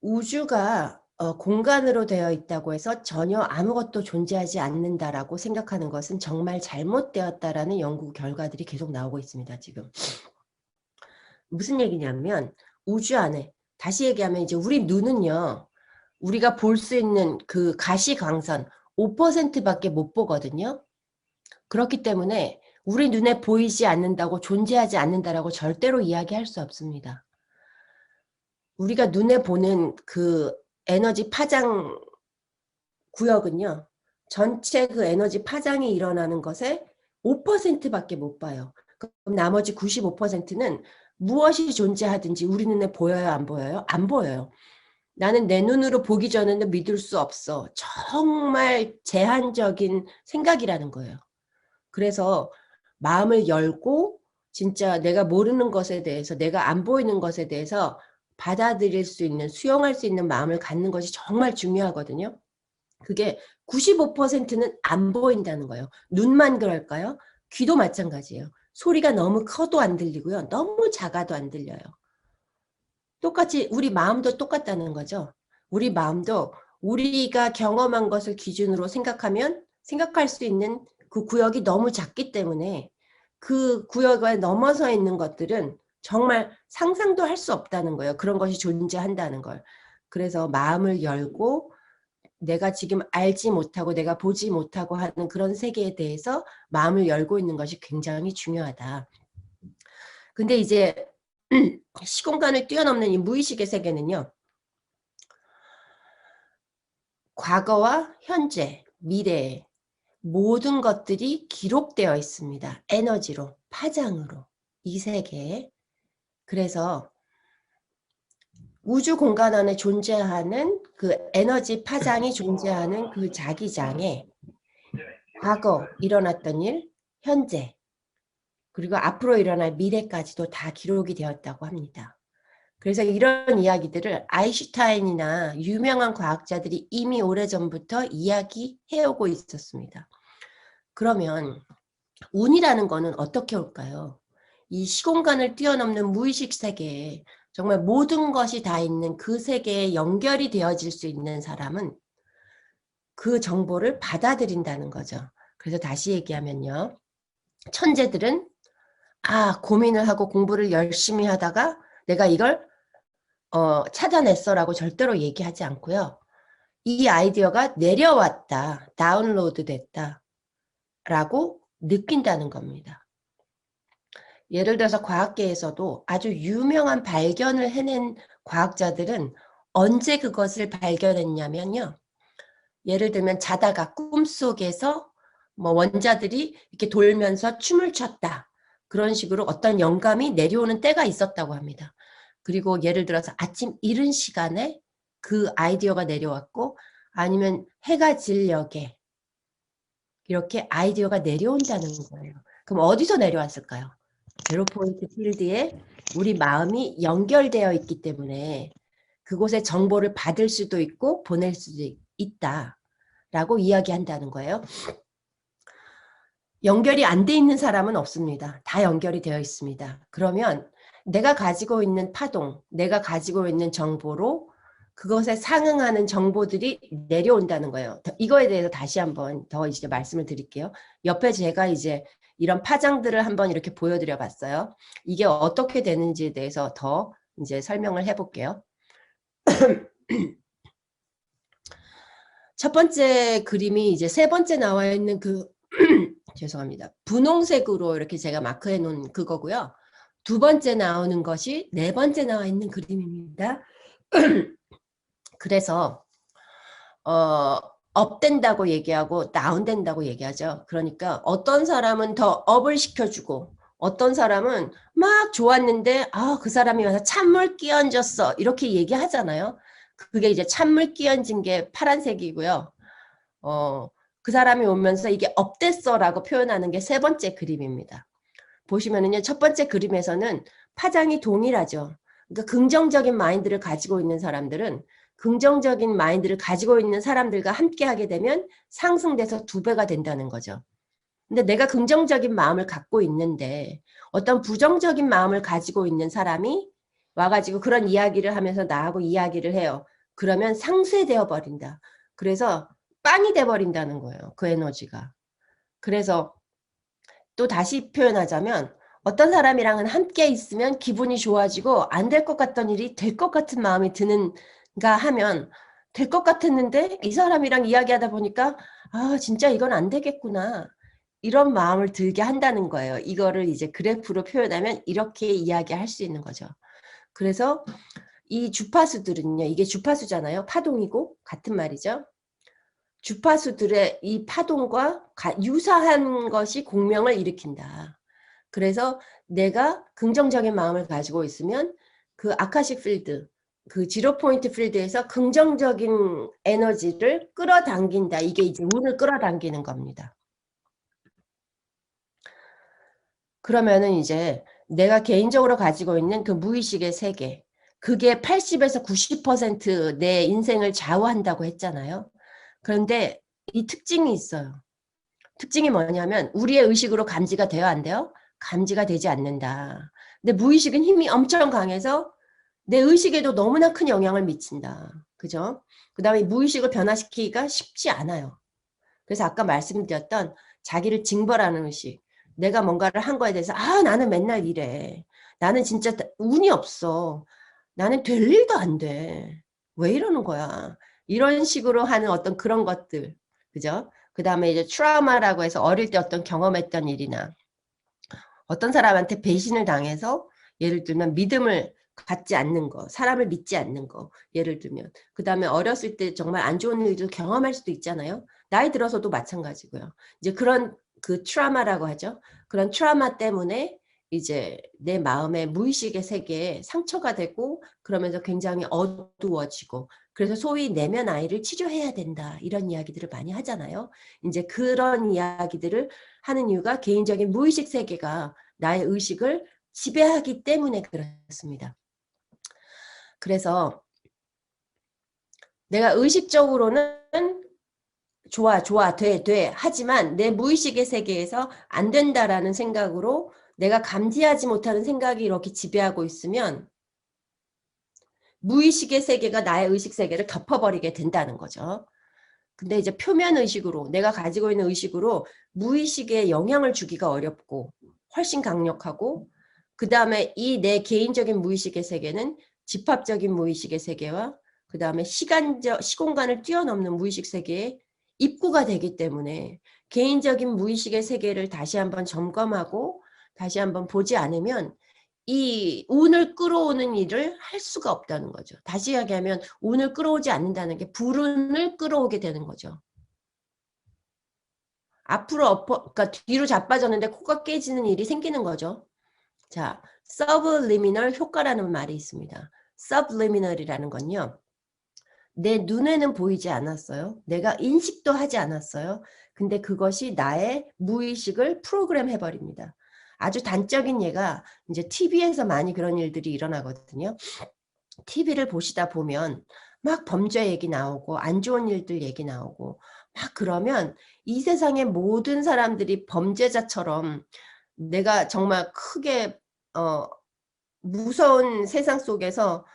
B: 우주가 공간으로 되어 있다고 해서 전혀 아무것도 존재하지 않는다라고 생각하는 것은 정말 잘못되었다라는 연구 결과들이 계속 나오고 있습니다. 지금 무슨 얘기냐면 우주 안에 다시 얘기하면 이제 우리 눈은요. 우리가 볼 수 있는 그 가시광선 5%밖에 못 보거든요. 그렇기 때문에 우리 눈에 보이지 않는다고 존재하지 않는다라고 절대로 이야기할 수 없습니다. 우리가 눈에 보는 그 에너지 파장 구역은요. 전체 그 에너지 파장이 일어나는 것에 5%밖에 못 봐요. 그럼 나머지 95%는 무엇이 존재하든지 우리 눈에 보여요? 안 보여요? 안 보여요. 나는 내 눈으로 보기 전에는 믿을 수 없어. 정말 제한적인 생각이라는 거예요. 그래서 마음을 열고 진짜 내가 모르는 것에 대해서 내가 안 보이는 것에 대해서 받아들일 수 있는 수용할 수 있는 마음을 갖는 것이 정말 중요하거든요. 그게 95%는 안 보인다는 거예요. 눈만 그럴까요? 귀도 마찬가지예요. 소리가 너무 커도 안 들리고요. 너무 작아도 안 들려요. 똑같이 우리 마음도 똑같다는 거죠. 우리 마음도 우리가 경험한 것을 기준으로 생각하면 생각할 수 있는 그 구역이 너무 작기 때문에 그 구역에 넘어서 있는 것들은 정말 상상도 할 수 없다는 거예요. 그런 것이 존재한다는 걸. 그래서 마음을 열고 내가 지금 알지 못하고 내가 보지 못하고 하는 그런 세계에 대해서 마음을 열고 있는 것이 굉장히 중요하다. 근데 이제 시공간을 뛰어넘는 이 무의식의 세계는요. 과거와 현재, 미래 모든 것들이 기록되어 있습니다. 에너지로, 파장으로 이 세계에. 그래서 우주 공간 안에 존재하는 그 에너지 파장이 존재하는 그 자기장에 과거 일어났던 일, 현재 그리고 앞으로 일어날 미래까지도 다 기록이 되었다고 합니다. 그래서 이런 이야기들을 아인슈타인이나 유명한 과학자들이 이미 오래전부터 이야기해오고 있었습니다. 그러면 운이라는 거는 어떻게 올까요? 이 시공간을 뛰어넘는 무의식 세계에 정말 모든 것이 다 있는 그 세계에 연결이 되어질 수 있는 사람은 그 정보를 받아들인다는 거죠. 그래서 다시 얘기하면요. 천재들은 고민을 하고 공부를 열심히 하다가 내가 이걸 찾아냈어라고 절대로 얘기하지 않고요. 이 아이디어가 내려왔다, 다운로드 됐다 라고 느낀다는 겁니다. 예를 들어서 과학계에서도 아주 유명한 발견을 해낸 과학자들은 언제 그것을 발견했냐면요. 예를 들면 자다가 꿈속에서 뭐 원자들이 이렇게 돌면서 춤을 췄다. 그런 식으로 어떤 영감이 내려오는 때가 있었다고 합니다. 그리고 예를 들어서 아침 이른 시간에 그 아이디어가 내려왔고 아니면 해가 질녘에 이렇게 아이디어가 내려온다는 거예요. 그럼 어디서 내려왔을까요? 제로 포인트 필드에 우리 마음이 연결되어 있기 때문에 그곳에 정보를 받을 수도 있고 보낼 수도 있다라고 이야기한다는 거예요. 연결이 안 돼 있는 사람은 없습니다. 다 연결이 되어 있습니다. 그러면 내가 가지고 있는 파동, 내가 가지고 있는 정보로 그것에 상응하는 정보들이 내려온다는 거예요. 이거에 대해서 다시 한번 더 이제 말씀을 드릴게요. 옆에 제가 이제 이런 파장들을 한번 이렇게 보여드려 봤어요. 이게 어떻게 되는지에 대해서 더 이제 설명을 해볼게요. 첫 번째 그림이 이제 세 번째 나와 있는 그 죄송합니다. 분홍색으로 이렇게 제가 마크해 놓은 그거고요. 두 번째 나오는 것이 네 번째 나와 있는 그림입니다. 그래서 업된다고 얘기하고 다운된다고 얘기하죠. 그러니까 어떤 사람은 더 업을 시켜주고 어떤 사람은 막 좋았는데 그 사람이 와서 찬물 끼얹었어 이렇게 얘기하잖아요. 그게 이제 찬물 끼얹은 게 파란색이고요. 그 사람이 오면서 이게 업됐어라고 표현하는 게 세 번째 그림입니다. 보시면은요, 첫 번째 그림에서는 파장이 동일하죠. 그러니까 긍정적인 마인드를 가지고 있는 사람들은 긍정적인 마인드를 가지고 있는 사람들과 함께 하게 되면 상승돼서 2배가 된다는 거죠. 근데 내가 긍정적인 마음을 갖고 있는데 어떤 부정적인 마음을 가지고 있는 사람이 와가지고 그런 이야기를 하면서 나하고 이야기를 해요. 그러면 상쇄되어 버린다. 그래서 빵이 돼버린다는 거예요. 그 에너지가. 그래서 또 다시 표현하자면 어떤 사람이랑은 함께 있으면 기분이 좋아지고 안 될 것 같던 일이 될 것 같은 마음이 드는가 하면 될 것 같았는데 이 사람이랑 이야기하다 보니까 진짜 이건 안 되겠구나. 이런 마음을 들게 한다는 거예요. 이거를 이제 그래프로 표현하면 이렇게 이야기할 수 있는 거죠. 그래서 이 주파수들은요. 이게 주파수잖아요. 파동이고 같은 말이죠. 주파수들의 이 파동과 유사한 것이 공명을 일으킨다. 그래서 내가 긍정적인 마음을 가지고 있으면 그 아카식 필드, 그 지로 포인트 필드에서 긍정적인 에너지를 끌어당긴다. 이게 이제 운을 끌어당기는 겁니다. 그러면은 이제 내가 개인적으로 가지고 있는 그 무의식의 세계, 그게 80에서 90%내 인생을 좌우한다고 했잖아요. 그런데 이 특징이 있어요. 특징이 뭐냐면 우리의 의식으로 감지가 돼요, 안 돼요? 감지가 되지 않는다. 근데 무의식은 힘이 엄청 강해서 내 의식에도 너무나 큰 영향을 미친다. 그죠? 그 다음에 무의식을 변화시키기가 쉽지 않아요. 그래서 아까 말씀드렸던 자기를 징벌하는 의식. 내가 뭔가를 한 거에 대해서 나는 맨날 이래. 나는 진짜 운이 없어. 나는 될 일도 안 돼. 왜 이러는 거야? 이런 식으로 하는 어떤 그런 것들. 그죠? 그 다음에 이제 트라우마라고 해서 어릴 때 어떤 경험했던 일이나 어떤 사람한테 배신을 당해서 예를 들면 믿음을 갖지 않는 거, 사람을 믿지 않는 거, 예를 들면 그 다음에 어렸을 때 정말 안 좋은 일도 경험할 수도 있잖아요. 나이 들어서도 마찬가지고요. 이제 그런 그 트라우마라고 하죠. 그런 트라우마 때문에 이제 내 마음의 무의식의 세계에 상처가 되고 그러면서 굉장히 어두워지고 그래서 소위 내면 아이를 치료해야 된다 이런 이야기들을 많이 하잖아요. 이제 그런 이야기들을 하는 이유가 개인적인 무의식 세계가 나의 의식을 지배하기 때문에 그렇습니다. 그래서 내가 의식적으로는 좋아, 돼. 하지만 내 무의식의 세계에서 안 된다라는 생각으로 내가 감지하지 못하는 생각이 이렇게 지배하고 있으면 무의식의 세계가 나의 의식 세계를 덮어버리게 된다는 거죠. 근데 이제 표면 의식으로 내가 가지고 있는 의식으로 무의식에 영향을 주기가 어렵고 훨씬 강력하고 그 다음에 이 내 개인적인 무의식의 세계는 집합적인 무의식의 세계와 그 다음에 시공간을 뛰어넘는 무의식 세계에 입구가 되기 때문에 개인적인 무의식의 세계를 다시 한번 점검하고 다시 한번 보지 않으면 이 운을 끌어오는 일을 할 수가 없다는 거죠. 다시 이야기하면 운을 끌어오지 않는다는 게 불운을 끌어오게 되는 거죠. 앞으로 그러니까 뒤로 자빠졌는데 코가 깨지는 일이 생기는 거죠. 자, subliminal 효과라는 말이 있습니다. subliminal이라는 건요. 내 눈에는 보이지 않았어요. 내가 인식도 하지 않았어요. 근데 그것이 나의 무의식을 프로그램 해버립니다. 아주 단적인 예가 이제 TV에서 많이 그런 일들이 일어나거든요. TV를 보시다 보면 막 범죄 얘기 나오고 안 좋은 일들 얘기 나오고 막 그러면 이 세상의 모든 사람들이 범죄자처럼 내가 정말 크게 무서운 세상 속에서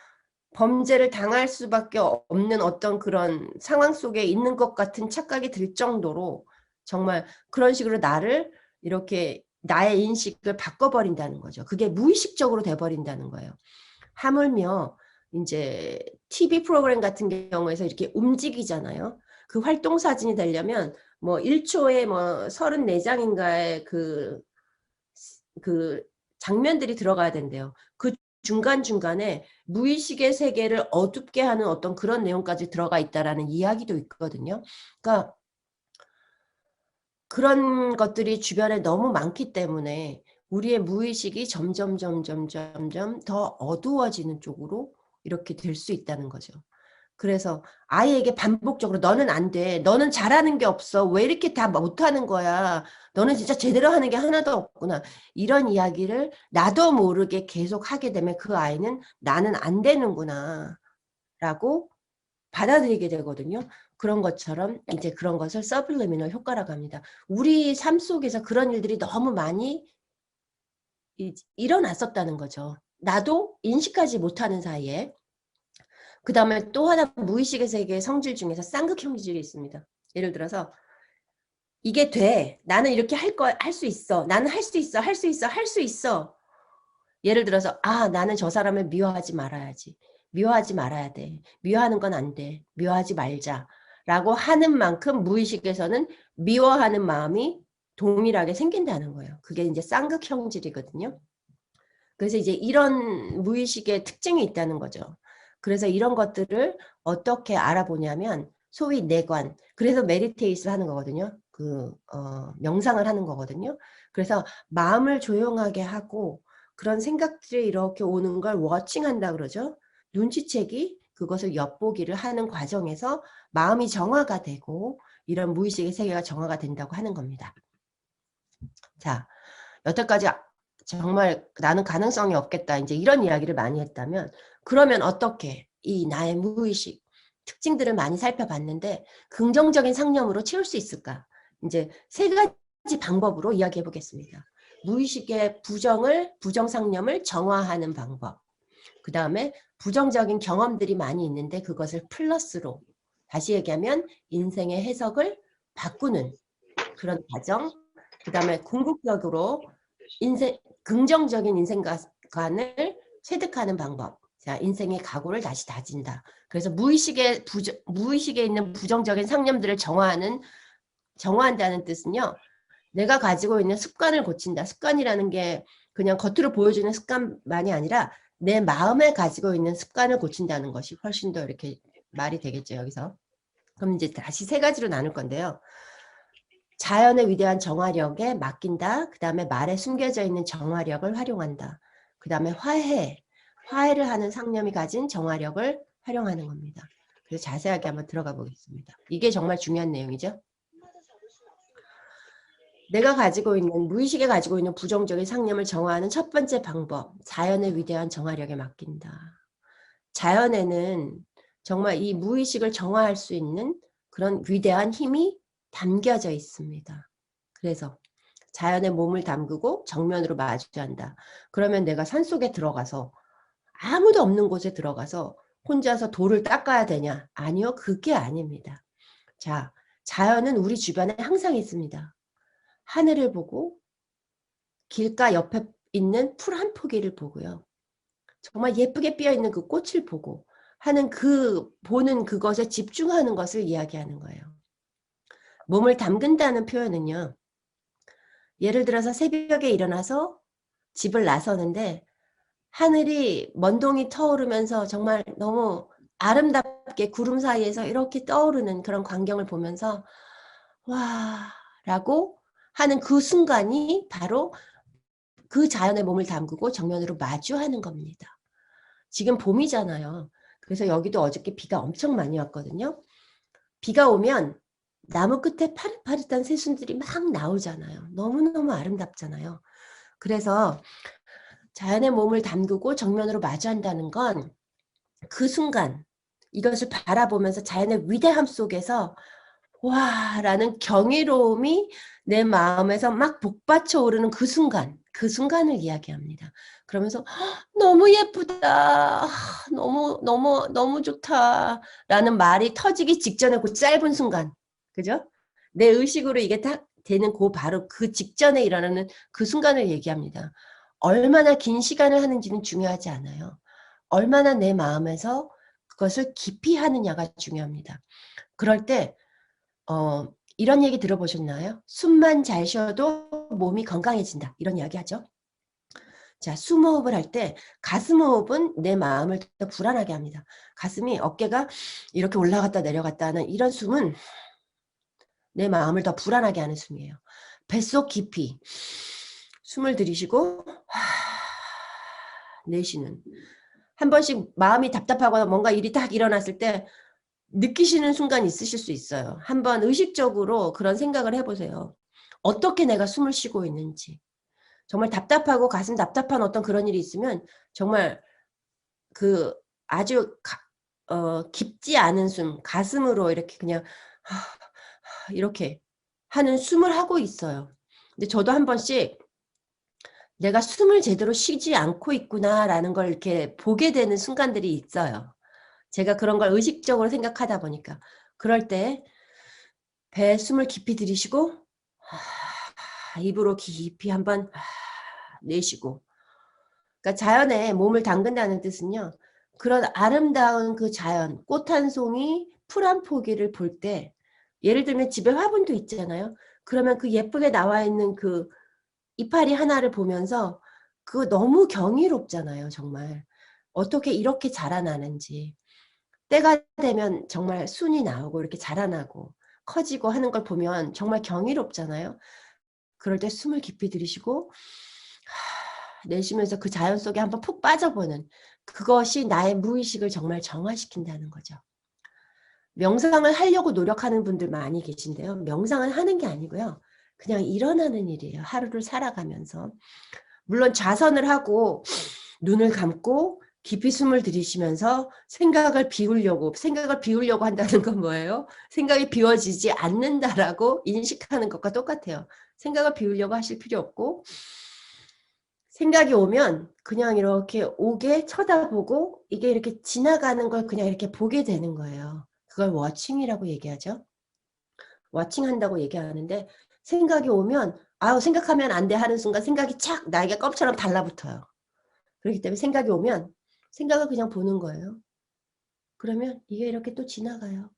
B: 범죄를 당할 수밖에 없는 어떤 그런 상황 속에 있는 것 같은 착각이 들 정도로 정말 그런 식으로 나를 이렇게 나의 인식을 바꿔버린다는 거죠. 그게 무의식적으로 돼버린다는 거예요. 하물며 이제 TV 프로그램 같은 경우에서 이렇게 움직이잖아요. 그 활동 사진이 되려면 뭐 1초에 뭐 34장인가의 그 장면들이 들어가야 된대요. 그 중간중간에 무의식의 세계를 어둡게 하는 어떤 그런 내용까지 들어가 있다라는 이야기도 있거든요. 그러니까 그런 것들이 주변에 너무 많기 때문에 우리의 무의식이 점점 더 어두워지는 쪽으로 이렇게 될 수 있다는 거죠. 그래서 아이에게 반복적으로 너는 안 돼. 너는 잘하는 게 없어. 왜 이렇게 다 못하는 거야. 너는 진짜 제대로 하는 게 하나도 없구나. 이런 이야기를 나도 모르게 계속 하게 되면 그 아이는 나는 안 되는구나 라고 받아들이게 되거든요. 그런 것처럼 이제 그런 것을 서블리미널 효과라고 합니다. 우리 삶 속에서 그런 일들이 너무 많이 일어났었다는 거죠. 나도 인식하지 못하는 사이에. 그 다음에 또 하나 무의식의 세계의 성질 중에서 쌍극 형질이 있습니다. 예를 들어서 이게 돼. 나는 이렇게 할 수 있어. 나는 할 수 있어. 할 수 있어. 할 수 있어. 예를 들어서 나는 저 사람을 미워하지 말아야지. 미워하지 말아야 돼. 미워하는 건 안 돼. 미워하지 말자. 라고 하는 만큼 무의식에서는 미워하는 마음이 동일하게 생긴다는 거예요. 그게 이제 쌍극 형질이거든요. 그래서 이제 이런 무의식의 특징이 있다는 거죠. 그래서 이런 것들을 어떻게 알아보냐면 소위 내관, 그래서 메디테이션 하는 거거든요. 명상을 하는 거거든요. 그래서 마음을 조용하게 하고 그런 생각들이 이렇게 오는 걸 워칭한다 그러죠. 눈치채기, 그것을 엿보기를 하는 과정에서 마음이 정화가 되고 이런 무의식의 세계가 정화가 된다고 하는 겁니다. 자, 여태까지 정말 나는 가능성이 없겠다. 이제 이런 이야기를 많이 했다면 그러면 어떻게 이 나의 무의식 특징들을 많이 살펴봤는데 긍정적인 상념으로 채울 수 있을까? 이제 세 가지 방법으로 이야기해 보겠습니다. 무의식의 부정 상념을 정화하는 방법. 그 다음에 부정적인 경험들이 많이 있는데 그것을 플러스로 다시 얘기하면 인생의 해석을 바꾸는 그런 과정. 그 다음에 궁극적으로 긍정적인 인생관을 획득하는 방법. 자, 인생의 각오를 다시 다진다. 그래서 무의식에 있는 부정적인 상념들을 정화한다는 뜻은요. 내가 가지고 있는 습관을 고친다. 습관이라는 게 그냥 겉으로 보여주는 습관만이 아니라 내 마음에 가지고 있는 습관을 고친다는 것이 훨씬 더 이렇게 말이 되겠죠, 여기서. 그럼 이제 다시 세 가지로 나눌 건데요. 자연의 위대한 정화력에 맡긴다. 그 다음에 말에 숨겨져 있는 정화력을 활용한다. 그 다음에 화해를 하는 상념이 가진 정화력을 활용하는 겁니다. 그래서 자세하게 한번 들어가 보겠습니다. 이게 정말 중요한 내용이죠. 내가 가지고 있는 무의식에 가지고 있는 부정적인 상념을 정화하는 첫 번째 방법, 자연의 위대한 정화력에 맡긴다. 자연에는 정말 이 무의식을 정화할 수 있는 그런 위대한 힘이 담겨져 있습니다. 그래서 자연의 몸을 담그고 정면으로 마주한다. 그러면 내가 산속에 들어가서 아무도 없는 곳에 들어가서 혼자서 돌을 닦아야 되냐? 아니요. 그게 아닙니다. 자, 자연은 우리 주변에 항상 있습니다. 하늘을 보고 길가 옆에 있는 풀 한 포기를 보고요. 정말 예쁘게 피어있는 그 꽃을 보고 하는 보는 그것에 집중하는 것을 이야기하는 거예요. 몸을 담근다는 표현은요. 예를 들어서 새벽에 일어나서 집을 나서는데 하늘이 먼동이 터오르면서 정말 너무 아름답게 구름 사이에서 이렇게 떠오르는 그런 광경을 보면서 와 라고 하는 그 순간이 바로 그 자연의 몸을 담그고 정면으로 마주하는 겁니다. 지금 봄이잖아요. 그래서 여기도 어저께 비가 엄청 많이 왔거든요. 비가 오면 나무 끝에 파릇파릇한 새순들이 막 나오잖아요. 너무너무 아름답잖아요. 그래서 자연의 몸을 담그고 정면으로 마주한다는 건 그 순간 이것을 바라보면서 자연의 위대함 속에서 와 라는 경이로움이 내 마음에서 막 복받쳐 오르는 그 순간을 이야기합니다. 그러면서 너무 예쁘다. 너무 좋다. 라는 말이 터지기 직전에 그 짧은 순간. 그죠? 내 의식으로 이게 딱 되는 바로 그 직전에 일어나는 그 순간을 얘기합니다. 얼마나 긴 시간을 하는지는 중요하지 않아요. 얼마나 내 마음에서 그것을 깊이 하느냐가 중요합니다. 그럴 때 이런 얘기 들어보셨나요? 숨만 잘 쉬어도 몸이 건강해진다. 이런 이야기 하죠. 자, 숨호흡을 할 때 가슴 호흡은 내 마음을 더 불안하게 합니다. 가슴이 어깨가 이렇게 올라갔다 내려갔다 하는 이런 숨은 내 마음을 더 불안하게 하는 숨이에요. 뱃속 깊이 숨을 들이쉬고 내쉬는. 한 번씩 마음이 답답하거나 뭔가 일이 딱 일어났을 때 느끼시는 순간 있으실 수 있어요. 한번 의식적으로 그런 생각을 해보세요. 어떻게 내가 숨을 쉬고 있는지. 정말 답답하고 가슴 답답한 어떤 그런 일이 있으면 정말 그 아주 깊지 않은 숨, 가슴으로 이렇게 그냥 이렇게 하는 숨을 하고 있어요. 근데 저도 한 번씩 내가 숨을 제대로 쉬지 않고 있구나라는 걸 이렇게 보게 되는 순간들이 있어요. 제가 그런 걸 의식적으로 생각하다 보니까. 그럴 때 배에 숨을 깊이 들이쉬고 입으로 깊이 한번 내쉬고. 그러니까 자연에 몸을 담근다는 뜻은요. 그런 아름다운 그 자연, 꽃 한 송이, 풀 한 포기를 볼 때 예를 들면 집에 화분도 있잖아요. 그러면 그 예쁘게 나와 있는 그 이파리 하나를 보면서 그거 너무 경이롭잖아요. 정말. 어떻게 이렇게 자라나는지. 때가 되면 정말 순이 나오고 이렇게 자라나고 커지고 하는 걸 보면 정말 경이롭잖아요. 그럴 때 숨을 깊이 들이쉬고 내쉬면서 그 자연 속에 한번 푹 빠져보는 그것이 나의 무의식을 정말 정화시킨다는 거죠. 명상을 하려고 노력하는 분들 많이 계신데요. 명상은 하는 게 아니고요. 그냥 일어나는 일이에요. 하루를 살아가면서. 물론 좌선을 하고 눈을 감고 깊이 숨을 들이쉬면서 생각을 비우려고 한다는 건 뭐예요? 생각이 비워지지 않는다라고 인식하는 것과 똑같아요. 생각을 비우려고 하실 필요 없고 생각이 오면 그냥 이렇게 오게 쳐다보고 이게 이렇게 지나가는 걸 그냥 이렇게 보게 되는 거예요. 그걸 워칭이라고 얘기하죠. 워칭한다고 얘기하는데 생각이 오면 아우 생각하면 안 돼 하는 순간 생각이 착 나에게 껌처럼 달라붙어요. 그렇기 때문에 생각이 오면 생각을 그냥 보는 거예요. 그러면 이게 이렇게 또 지나가요.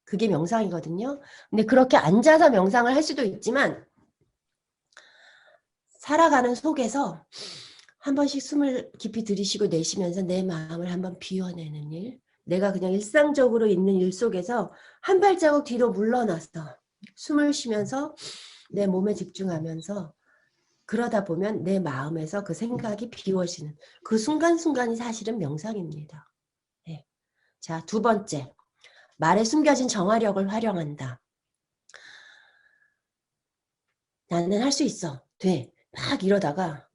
B: 그게 명상이거든요. 근데 그렇게 앉아서 명상을 할 수도 있지만 살아가는 속에서 한 번씩 숨을 깊이 들이쉬고 내쉬면서 내 마음을 한번 비워내는 일. 내가 그냥 일상적으로 있는 일 속에서 한 발자국 뒤로 물러나서 숨을 쉬면서 내 몸에 집중하면서 그러다 보면 내 마음에서 그 생각이 비워지는 그 순간순간이 사실은 명상입니다. 네. 자, 두 번째. 말에 숨겨진 정화력을 활용한다. 나는 할 수 있어. 돼. 막 이러다가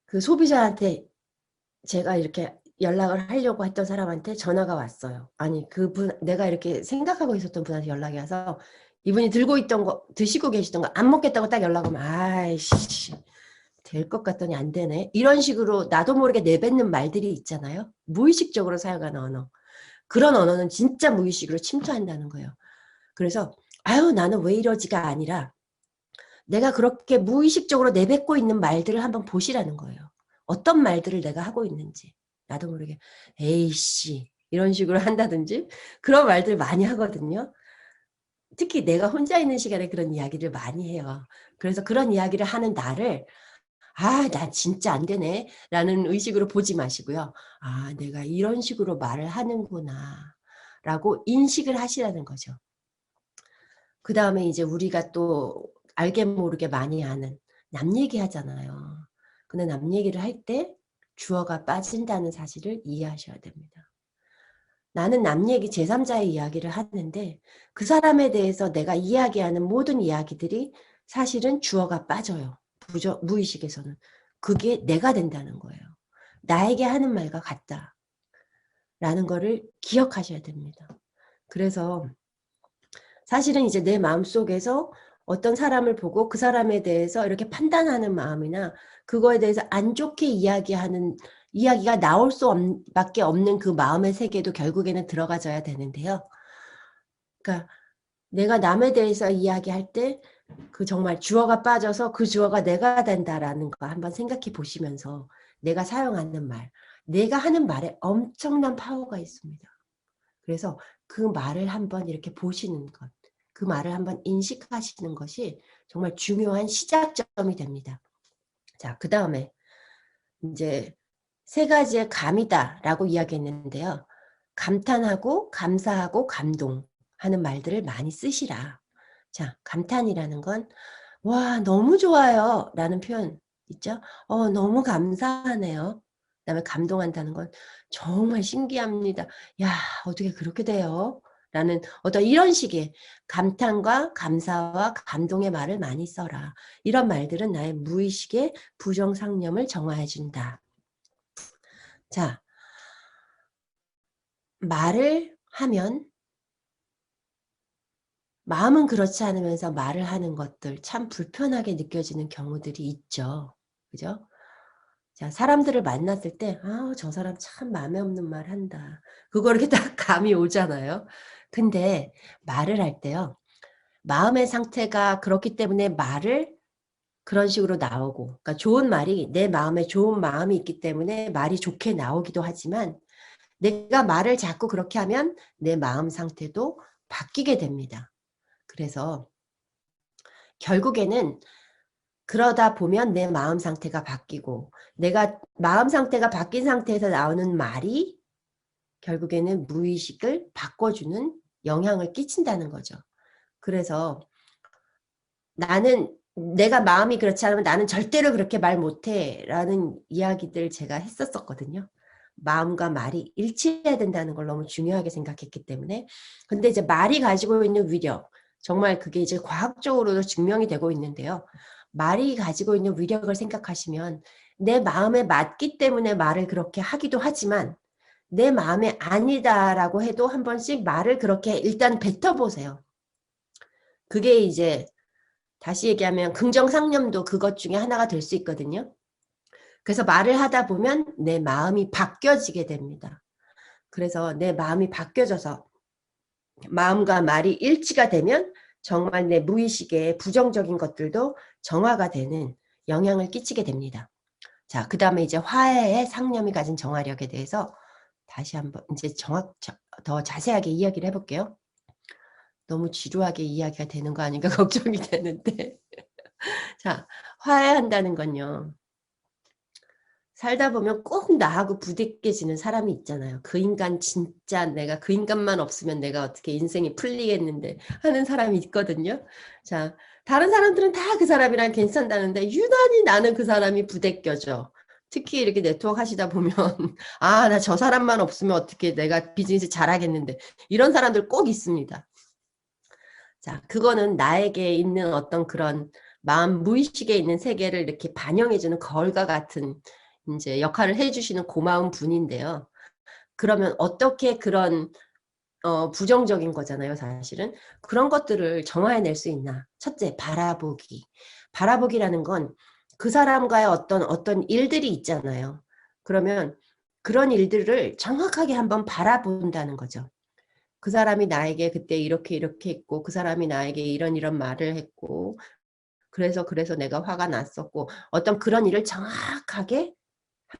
B: 그 소비자한테 제가 이렇게 연락을 하려고 했던 사람한테 전화가 왔어요. 아니 그분 내가 이렇게 생각하고 있었던 분한테 연락이 와서 이분이 들고 있던 거, 드시고 계시던 거 안 먹겠다고 딱 연락 오면 아이씨 될 것 같더니 안 되네. 이런 식으로 나도 모르게 내뱉는 말들이 있잖아요. 무의식적으로 사용하는 언어. 그런 언어는 진짜 무의식으로 침투한다는 거예요. 그래서 아유 나는 왜 이러지가 아니라 내가 그렇게 무의식적으로 내뱉고 있는 말들을 한번 보시라는 거예요. 어떤 말들을 내가 하고 있는지. 나도 모르게 에이씨 이런 식으로 한다든지 그런 말들 많이 하거든요. 특히 내가 혼자 있는 시간에 그런 이야기를 많이 해요. 그래서 그런 이야기를 하는 나를 아, 나 진짜 안 되네 라는 의식으로 보지 마시고요. 아, 내가 이런 식으로 말을 하는구나 라고 인식을 하시라는 거죠. 그 다음에 이제 우리가 또 알게 모르게 많이 하는 남 얘기하잖아요. 근데 남 얘기를 할 때 주어가 빠진다는 사실을 이해하셔야 됩니다. 나는 남 얘기 제3자의 이야기를 하는데 그 사람에 대해서 내가 이야기하는 모든 이야기들이 사실은 주어가 빠져요. 무의식에서는. 그게 내가 된다는 거예요. 나에게 하는 말과 같다. 라는 거를 기억하셔야 됩니다. 그래서 사실은 이제 내 마음속에서 어떤 사람을 보고 그 사람에 대해서 이렇게 판단하는 마음이나 그거에 대해서 안 좋게 이야기하는 이야기가 나올 수밖에 없는 그 마음의 세계도 결국에는 들어가져야 되는데요. 그러니까 내가 남에 대해서 이야기할 때 그 정말 주어가 빠져서 그 주어가 내가 된다라는 거 한번 생각해 보시면서 내가 사용하는 말, 내가 하는 말에 엄청난 파워가 있습니다. 그래서 그 말을 한번 이렇게 보시는 것, 그 말을 한번 인식하시는 것이 정말 중요한 시작점이 됩니다. 자, 그 다음에 이제 세 가지의 감이다라고 이야기했는데요. 감탄하고 감사하고 감동하는 말들을 많이 쓰시라. 자, 감탄이라는 건 와, 너무 좋아요 라는 표현 있죠? 너무 감사하네요. 그다음에 감동한다는 건 정말 신기합니다. 야, 어떻게 그렇게 돼요? 라는 어떤 이런 식의 감탄과 감사와 감동의 말을 많이 써라. 이런 말들은 나의 무의식의 부정상념을 정화해 준다. 자, 말을 하면 마음은 그렇지 않으면서 말을 하는 것들 참 불편하게 느껴지는 경우들이 있죠. 그죠? 자, 사람들을 만났을 때, 아, 저 사람 참 마음에 없는 말 한다. 그거 이렇게 딱 감이 오잖아요. 근데 말을 할 때요. 마음의 상태가 그렇기 때문에 말을 그런 식으로 나오고, 그러니까 좋은 말이 내 마음에 좋은 마음이 있기 때문에 말이 좋게 나오기도 하지만 내가 말을 자꾸 그렇게 하면 내 마음 상태도 바뀌게 됩니다. 그래서 결국에는 그러다 보면 내 마음 상태가 바뀌고 내가 마음 상태가 바뀐 상태에서 나오는 말이 결국에는 무의식을 바꿔주는 영향을 끼친다는 거죠. 그래서 나는 내가 마음이 그렇지 않으면 나는 절대로 그렇게 말 못해 라는 이야기들 제가 했었거든요. 마음과 말이 일치해야 된다는 걸 너무 중요하게 생각했기 때문에. 근데 이제 말이 가지고 있는 위력, 정말 그게 이제 과학적으로도 증명이 되고 있는데요. 말이 가지고 있는 위력을 생각하시면 내 마음에 맞기 때문에 말을 그렇게 하기도 하지만 내 마음에 아니다라고 해도 한 번씩 말을 그렇게 일단 뱉어보세요. 그게 이제 다시 얘기하면 긍정상념도 그것 중에 하나가 될 수 있거든요. 그래서 말을 하다 보면 내 마음이 바뀌어지게 됩니다. 그래서 내 마음이 바뀌어져서 마음과 말이 일치가 되면 정말 내 무의식의 부정적인 것들도 정화가 되는 영향을 끼치게 됩니다. 자, 그 다음에 이제 화해의 상념이 가진 정화력에 대해서 다시 한번 이제 더 자세하게 이야기를 해볼게요. 너무 지루하게 이야기가 되는 거 아닌가 걱정이 되는데. 자, 화해한다는 건요. 살다 보면 꼭 나하고 부딪혀지는 사람이 있잖아요. 그 인간 진짜 내가 그 인간만 없으면 내가 어떻게 인생이 풀리겠는데 하는 사람이 있거든요. 자, 다른 사람들은 다 그 사람이랑 괜찮다는데 유난히 나는 그 사람이 부대껴져. 특히 이렇게 네트워크 하시다 보면 아, 나 저 사람만 없으면 어떻게 내가 비즈니스 잘하겠는데 이런 사람들 꼭 있습니다. 자, 그거는 나에게 있는 어떤 그런 마음 무의식에 있는 세계를 이렇게 반영해주는 거울과 같은 이제 역할을 해주시는 고마운 분인데요. 그러면 어떻게 그런 부정적인 거잖아요, 사실은. 그런 것들을 정화해낼 수 있나? 첫째, 바라보기. 바라보기라는 건 그 사람과의 어떤 일들이 있잖아요. 그러면 그런 일들을 정확하게 한번 바라본다는 거죠. 그 사람이 나에게 그때 이렇게 했고, 그 사람이 나에게 이런 말을 했고, 그래서 내가 화가 났었고, 어떤 그런 일을 정확하게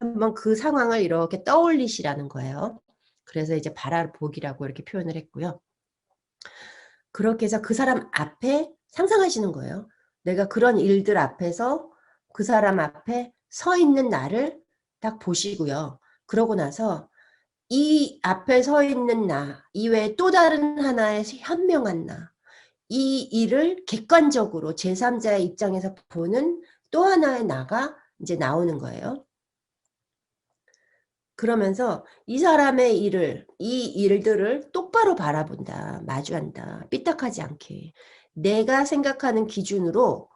B: 한번 그 상황을 이렇게 떠올리시라는 거예요. 그래서 이제 바라보기라고 이렇게 표현을 했고요. 그렇게 해서 그 사람 앞에 상상하시는 거예요. 내가 그런 일들 앞에서 그 사람 앞에 서 있는 나를 딱 보시고요. 그러고 나서 이 앞에 서 있는 나 이외에 또 다른 하나의 현명한 나, 이 일을 객관적으로 제3자의 입장에서 보는 또 하나의 나가 이제 나오는 거예요. 그러면서 이 사람의 이 일들을 똑바로 바라본다. 마주한다. 삐딱하지 않게. 내가 생각하는 기준으로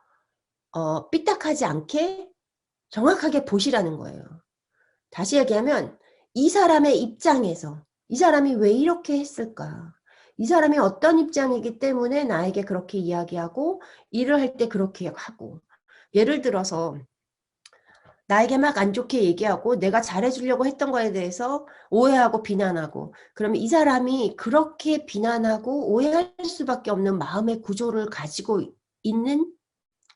B: 삐딱하지 않게 정확하게 보시라는 거예요. 다시 얘기하면 이 사람의 입장에서 이 사람이 왜 이렇게 했을까? 이 사람이 어떤 입장이기 때문에 나에게 그렇게 이야기하고 일을 할 때 그렇게 하고, 예를 들어서 나에게 막 안 좋게 얘기하고 내가 잘해주려고 했던 거에 대해서 오해하고 비난하고, 그러면 이 사람이 그렇게 비난하고 오해할 수밖에 없는 마음의 구조를 가지고 있는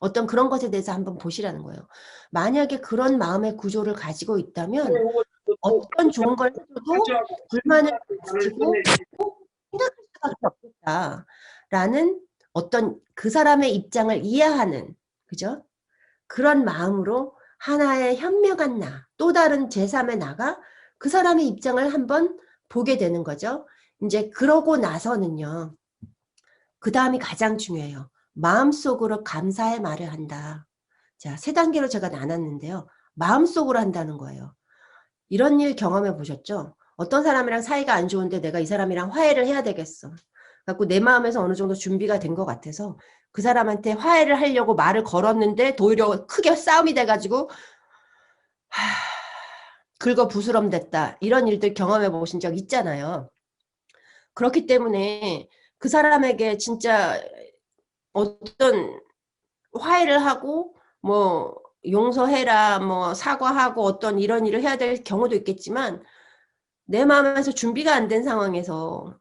B: 어떤 그런 것에 대해서 한번 보시라는 거예요. 만약에 그런 마음의 구조를 가지고 있다면 어떤 좋은 걸 해줘도 불만을 가지고 생각할 수밖에 없겠다라는 어떤 그 사람의 입장을 이해하는, 그죠? 그런 마음으로 하나의 현명한 나, 또 다른 제3의 나가 그 사람의 입장을 한번 보게 되는 거죠. 이제 그러고 나서는요. 그 다음이 가장 중요해요. 마음속으로 감사의 말을 한다. 자, 3단계로 제가 나눴는데요. 마음속으로 한다는 거예요. 이런 일 경험해 보셨죠? 어떤 사람이랑 사이가 안 좋은데 내가 이 사람이랑 화해를 해야 되겠어. 그래서 내 마음에서 어느 정도 준비가 된 것 같아서 그 사람한테 화해를 하려고 말을 걸었는데 도리어 크게 싸움이 돼가지고 긁어 부스럼 됐다. 이런 일들 경험해 보신 적 있잖아요. 그렇기 때문에 그 사람에게 진짜 어떤 화해를 하고 뭐 용서해라, 뭐 사과하고 어떤 이런 일을 해야 될 경우도 있겠지만 내 마음에서 준비가 안 된 상황에서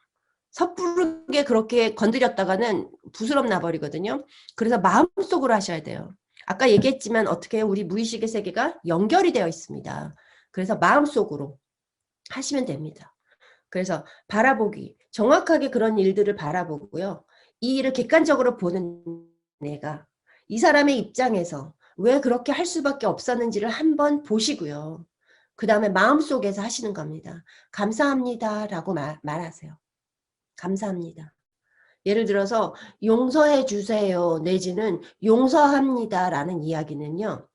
B: 섣부르게 그렇게 건드렸다가는 부스럼 나버리거든요. 그래서 마음속으로 하셔야 돼요. 아까 얘기했지만 어떻게 해요? 우리 무의식의 세계가 연결이 되어 있습니다. 그래서 마음속으로 하시면 됩니다. 그래서 바라보기, 정확하게 그런 일들을 바라보고요. 이 일을 객관적으로 보는 내가 이 사람의 입장에서 왜 그렇게 할 수밖에 없었는지를 한번 보시고요. 그 다음에 마음속에서 하시는 겁니다. 감사합니다 라고 말하세요. 감사합니다. 예를 들어서 용서해 주세요 내지는 용서합니다 라는 이야기는요.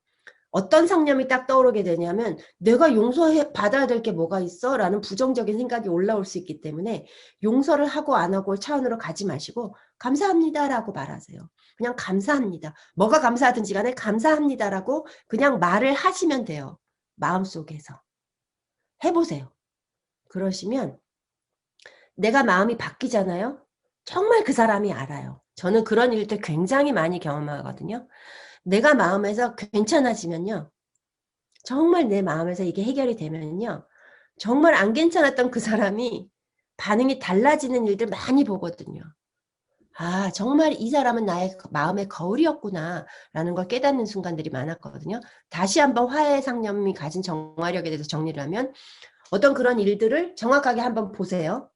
B: 어떤 상념이 딱 떠오르게 되냐면 내가 용서해 받아야 될 게 뭐가 있어? 라는 부정적인 생각이 올라올 수 있기 때문에 용서를 하고 안 하고 차원으로 가지 마시고 감사합니다 라고 말하세요. 그냥 감사합니다. 뭐가 감사하든지 간에 감사합니다 라고 그냥 말을 하시면 돼요. 마음속에서. 해보세요. 그러시면 내가 마음이 바뀌잖아요. 정말 그 사람이 알아요. 저는 그런 일들 굉장히 많이 경험하거든요. 내가 마음에서 괜찮아지면요. 정말 내 마음에서 이게 해결이 되면요. 정말 안 괜찮았던 그 사람이 반응이 달라지는 일들 많이 보거든요. 아, 정말 이 사람은 나의 마음의 거울이었구나 라는 걸 깨닫는 순간들이 많았거든요. 다시 한번 화해 상념이 가진 정화력에 대해서 정리를 하면 어떤 그런 일들을 정확하게 한번 보세요.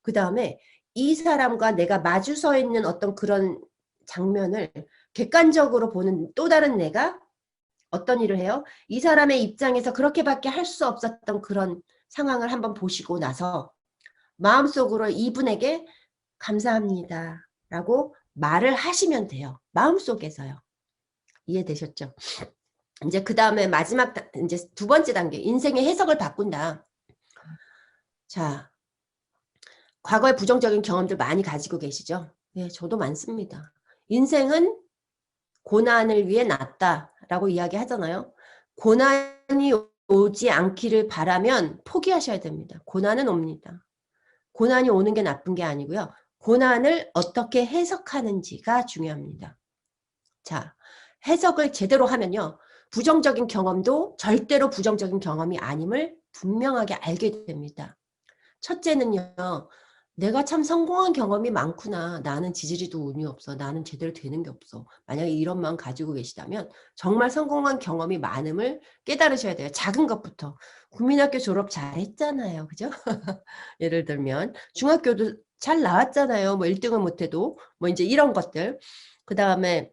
B: 그 다음에 이 사람과 내가 마주 서 있는 어떤 그런 장면을 객관적으로 보는 또 다른 내가 어떤 일을 해요? 이 사람의 입장에서 그렇게밖에 할 수 없었던 그런 상황을 한번 보시고 나서 마음속으로 이분에게 감사합니다 라고 말을 하시면 돼요. 마음속에서요. 이해되셨죠? 이제 그 다음에 마지막 이제 2번째 단계 인생의 해석을 바꾼다. 자, 과거의 부정적인 경험들 많이 가지고 계시죠? 네, 저도 많습니다. 인생은 고난을 위해 났다라고 이야기하잖아요. 고난이 오지 않기를 바라면 포기하셔야 됩니다. 고난은 옵니다. 고난이 오는 게 나쁜 게 아니고요. 고난을 어떻게 해석하는지가 중요합니다. 자, 해석을 제대로 하면요. 부정적인 경험도 절대로 부정적인 경험이 아님을 분명하게 알게 됩니다. 첫째는요. 내가 참 성공한 경험이 많구나. 나는 지지리도 운이 없어. 나는 제대로 되는 게 없어. 만약에 이런 마음 가지고 계시다면 정말 성공한 경험이 많음을 깨달으셔야 돼요. 작은 것부터. 국민학교 졸업 잘했잖아요. 그죠? 예를 들면 중학교도 잘 나왔잖아요. 뭐 1등은 못해도 뭐 이제 이런 것들. 그 다음에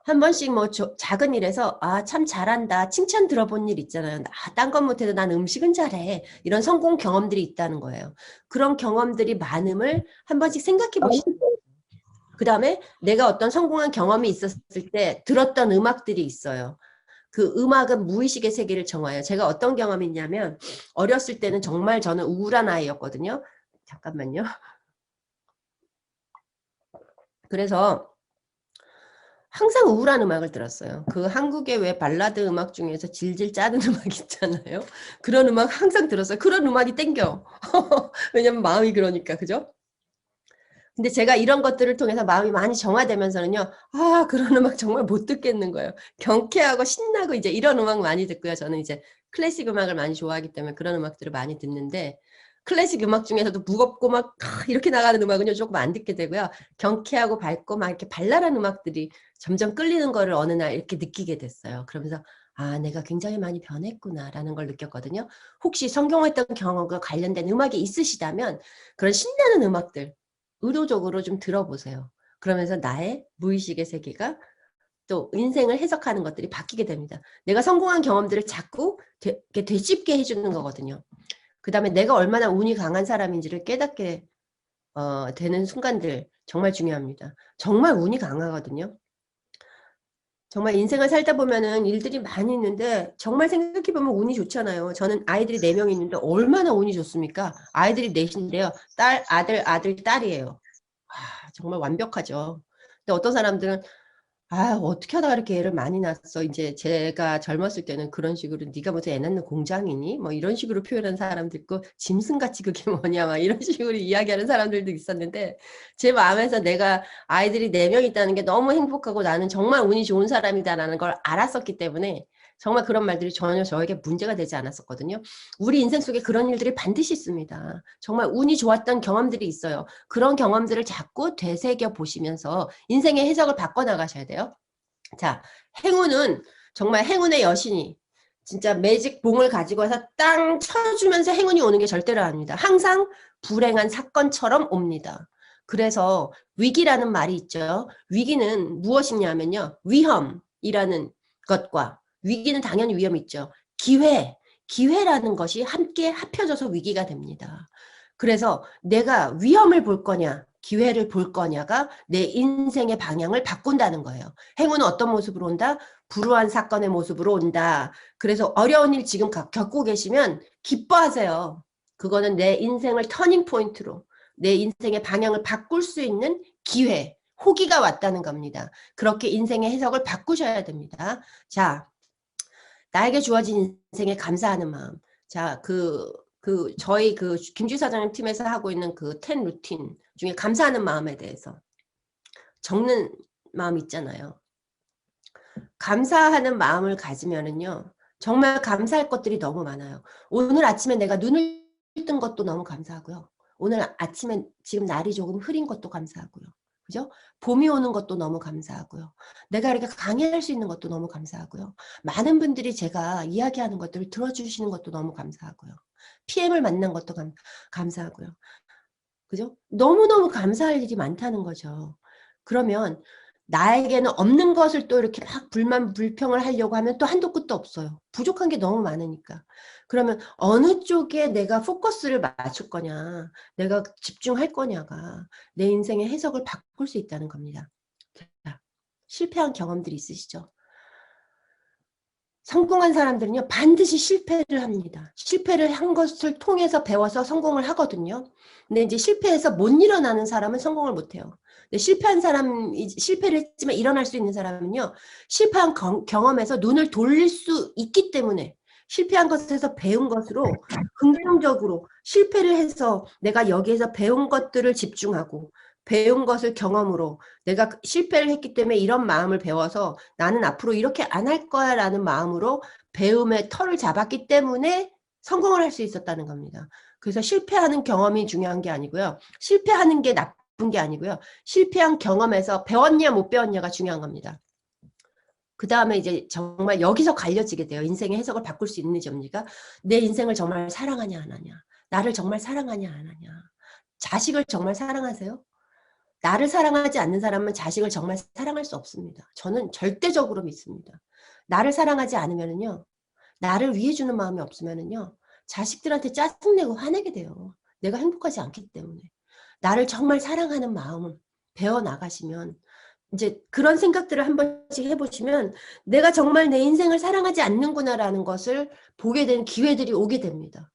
B: 한 번씩 뭐 작은 일에서 아, 참 잘한다. 칭찬 들어본 일 있잖아요. 딴 건 못해도 난 음식은 잘해. 이런 성공 경험들이 있다는 거예요. 그런 경험들이 많음을 한 번씩 생각해 보시는 거예요. 그 다음에 내가 어떤 성공한 경험이 있었을 때 들었던 음악들이 있어요. 그 음악은 무의식의 세계를 정화해요. 제가 어떤 경험이 있냐면 어렸을 때는 정말 저는 우울한 아이였거든요. 잠깐만요. 그래서 항상 우울한 음악을 들었어요. 그 한국의 왜 발라드 음악 중에서 질질 짜는 음악 있잖아요. 그런 음악 항상 들었어요. 그런 음악이 땡겨. 왜냐면 마음이 그러니까. 그죠? 근데 제가 이런 것들을 통해서 마음이 많이 정화되면서는요. 아, 그런 음악 정말 못 듣겠는 거예요. 경쾌하고 신나고 이제 이런 음악 많이 듣고요. 저는 이제 클래식 음악을 많이 좋아하기 때문에 그런 음악들을 많이 듣는데 클래식 음악 중에서도 무겁고 막 이렇게 나가는 음악은요 조금 안 듣게 되고요. 경쾌하고 밝고 막 이렇게 발랄한 음악들이 점점 끌리는 거를 어느 날 이렇게 느끼게 됐어요. 그러면서 아, 내가 굉장히 많이 변했구나라는 걸 느꼈거든요. 혹시 성공했던 경험과 관련된 음악이 있으시다면 그런 신나는 음악들 의도적으로 좀 들어보세요. 그러면서 나의 무의식의 세계가 또 인생을 해석하는 것들이 바뀌게 됩니다. 내가 성공한 경험들을 자꾸 되짚게 해주는 거거든요. 그 다음에 내가 얼마나 운이 강한 사람인지를 깨닫게 되는 순간들 정말 중요합니다. 정말 운이 강하거든요. 정말 인생을 살다 보면은 일들이 많이 있는데 정말 생각해보면 운이 좋잖아요. 저는 아이들이 4명 있는데 얼마나 운이 좋습니까? 아이들이 넷인데요. 딸, 아들, 딸이에요. 아, 정말 완벽하죠. 근데 어떤 사람들은 아, 어떻게 하다가 이렇게 애를 많이 낳았어. 이제 제가 젊었을 때는 그런 식으로 네가 무슨 애 낳는 공장이니? 뭐 이런 식으로 표현하는 사람도 있고 짐승같이 그게 뭐냐 막 이런 식으로 이야기하는 사람들도 있었는데 제 마음에서 내가 아이들이 4명 있다는 게 너무 행복하고 나는 정말 운이 좋은 사람이다라는 걸 알았었기 때문에 정말 그런 말들이 전혀 저에게 문제가 되지 않았었거든요. 우리 인생 속에 그런 일들이 반드시 있습니다. 정말 운이 좋았던 경험들이 있어요. 그런 경험들을 자꾸 되새겨 보시면서 인생의 해석을 바꿔나가셔야 돼요. 자, 행운은 정말 행운의 여신이 진짜 매직 봉을 가지고 와서 땅 쳐주면서 행운이 오는 게 절대로 아닙니다. 항상 불행한 사건처럼 옵니다. 그래서 위기라는 말이 있죠. 위기는 무엇이냐면요. 위험이라는 것과 위기는 당연히 위험이 있죠. 기회라는 것이 함께 합쳐져서 위기가 됩니다. 그래서 내가 위험을 볼 거냐, 기회를 볼 거냐가 내 인생의 방향을 바꾼다는 거예요. 행운은 어떤 모습으로 온다? 불우한 사건의 모습으로 온다. 그래서 어려운 일 지금 겪고 계시면 기뻐하세요. 그거는 내 인생을 터닝 포인트로 내 인생의 방향을 바꿀 수 있는 기회, 호기가 왔다는 겁니다. 그렇게 인생의 해석을 바꾸셔야 됩니다. 자, 나에게 주어진 인생에 감사하는 마음. 자, 저희 김주희 사장님 팀에서 하고 있는 그 10 루틴 중에 감사하는 마음에 대해서 적는 마음 있잖아요. 감사하는 마음을 가지면은요, 정말 감사할 것들이 너무 많아요. 오늘 아침에 내가 눈을 뜬 것도 너무 감사하고요. 오늘 아침에 지금 날이 조금 흐린 것도 감사하고요. 그죠? 봄이 오는 것도 너무 감사하고요. 내가 이렇게 강의할 수 있는 것도 너무 감사하고요. 많은 분들이 제가 이야기하는 것들을 들어주시는 것도 너무 감사하고요. PM을 만난 것도 감사하고요. 그죠? 너무너무 감사할 일이 많다는 거죠. 그러면 나에게는 없는 것을 또 이렇게 막 불만 불평을 하려고 하면 또 한도 끝도 없어요. 부족한 게 너무 많으니까. 그러면 어느 쪽에 내가 포커스를 맞출 거냐, 내가 집중할 거냐가 내 인생의 해석을 바꿀 수 있다는 겁니다. 자, 실패한 경험들이 있으시죠? 성공한 사람들은요, 반드시 실패를 합니다. 실패를 한 것을 통해서 배워서 성공을 하거든요. 근데 이제 실패해서 못 일어나는 사람은 성공을 못 해요. 근데 실패한 사람, 실패를 했지만 일어날 수 있는 사람은요, 실패한 경험에서 눈을 돌릴 수 있기 때문에 실패한 것에서 배운 것으로 긍정적으로 실패를 해서 내가 여기에서 배운 것들을 집중하고 배운 것을 경험으로 내가 실패를 했기 때문에 이런 마음을 배워서 나는 앞으로 이렇게 안 할 거야 라는 마음으로 배움의 털을 잡았기 때문에 성공을 할 수 있었다는 겁니다. 그래서 실패하는 경험이 중요한 게 아니고요. 실패하는 게 나쁜 게 아니고요. 실패한 경험에서 배웠냐 못 배웠냐가 중요한 겁니다. 그 다음에 이제 정말 여기서 갈려지게 돼요. 인생의 해석을 바꿀 수 있는지 없는지가. 내 인생을 정말 사랑하냐 안 하냐. 나를 정말 사랑하냐 안 하냐. 자식을 정말 사랑하세요? 나를 사랑하지 않는 사람은 자식을 정말 사랑할 수 없습니다. 저는 절대적으로 믿습니다. 나를 사랑하지 않으면은요. 나를 위해주는 마음이 없으면은요. 자식들한테 짜증내고 화내게 돼요. 내가 행복하지 않기 때문에. 나를 정말 사랑하는 마음을 배워나가시면 이제 그런 생각들을 한 번씩 해보시면 내가 정말 내 인생을 사랑하지 않는구나라는 것을 보게 된 기회들이 오게 됩니다.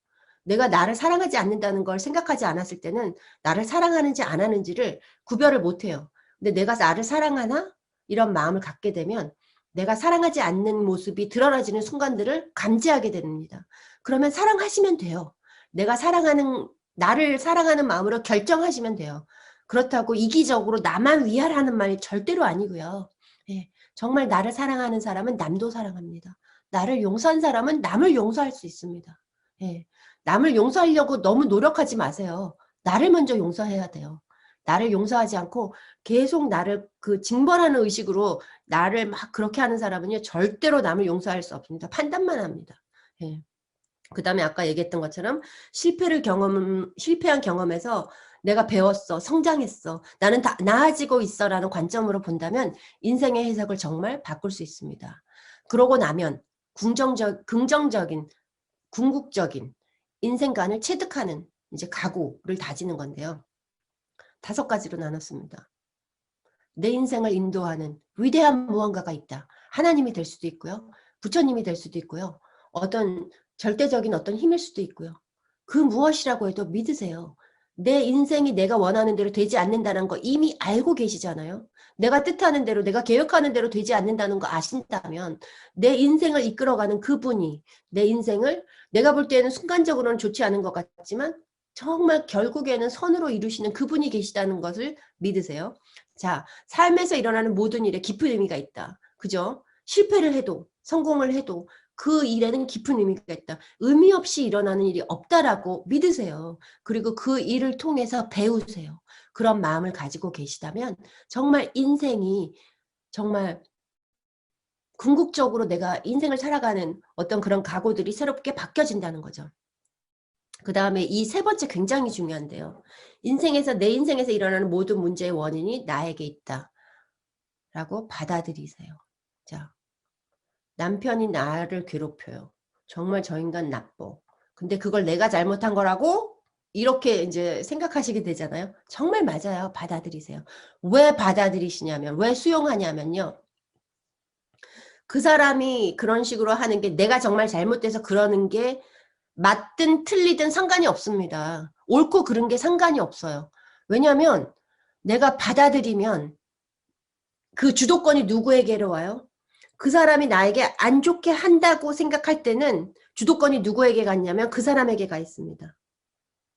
B: 내가 나를 사랑하지 않는다는 걸 생각하지 않았을 때는 나를 사랑하는지 안 하는지를 구별을 못해요. 근데 내가 나를 사랑하나? 이런 마음을 갖게 되면 내가 사랑하지 않는 모습이 드러나지는 순간들을 감지하게 됩니다. 그러면 사랑하시면 돼요. 내가 사랑하는, 나를 사랑하는 마음으로 결정하시면 돼요. 그렇다고 이기적으로 나만 위하라는 말이 절대로 아니고요. 예, 정말 나를 사랑하는 사람은 남도 사랑합니다. 나를 용서한 사람은 남을 용서할 수 있습니다. 예, 남을 용서하려고 너무 노력하지 마세요. 나를 먼저 용서해야 돼요. 나를 용서하지 않고 계속 나를 그 징벌하는 의식으로 나를 막 그렇게 하는 사람은요. 절대로 남을 용서할 수 없습니다. 판단만 합니다. 예. 그 다음에 아까 얘기했던 것처럼 실패한 경험에서 내가 배웠어, 성장했어, 나는 다 나아지고 있어 라는 관점으로 본다면 인생의 해석을 정말 바꿀 수 있습니다. 그러고 나면 긍정적인, 궁극적인 인생관을 체득하는 이제 각오를 다지는 건데요. 5가지로 나눴습니다. 내 인생을 인도하는 위대한 무언가가 있다. 하나님이 될 수도 있고요. 부처님이 될 수도 있고요. 어떤 절대적인 어떤 힘일 수도 있고요. 그 무엇이라고 해도 믿으세요. 내 인생이 내가 원하는 대로 되지 않는다는 거 이미 알고 계시잖아요. 내가 뜻하는 대로, 내가 계획하는 대로 되지 않는다는 거 아신다면 내 인생을 이끌어가는 그분이 내 인생을 내가 볼 때는 순간적으로는 좋지 않은 것 같지만 정말 결국에는 선으로 이루시는 그분이 계시다는 것을 믿으세요. 자, 삶에서 일어나는 모든 일에 깊은 의미가 있다. 그죠? 실패를 해도 성공을 해도 그 일에는 깊은 의미가 있다. 의미 없이 일어나는 일이 없다라고 믿으세요. 그리고 그 일을 통해서 배우세요. 그런 마음을 가지고 계시다면 정말 인생이 정말 궁극적으로 내가 인생을 살아가는 어떤 그런 각오들이 새롭게 바뀌어진다는 거죠. 그 다음에 이 3번째 굉장히 중요한데요. 내 인생에서 일어나는 모든 문제의 원인이 나에게 있다. 라고 받아들이세요. 자, 남편이 나를 괴롭혀요. 정말 저 인간 나빠. 근데 그걸 내가 잘못한 거라고 이렇게 이제 생각하시게 되잖아요. 정말 맞아요. 받아들이세요. 왜 받아들이시냐면, 왜 수용하냐면요. 그 사람이 그런 식으로 하는 게 내가 정말 잘못돼서 그러는 게 맞든 틀리든 상관이 없습니다. 옳고 그른 게 상관이 없어요. 왜냐하면 내가 받아들이면 그 주도권이 누구에게로 와요? 그 사람이 나에게 안 좋게 한다고 생각할 때는 주도권이 누구에게 갔냐면 그 사람에게 가 있습니다.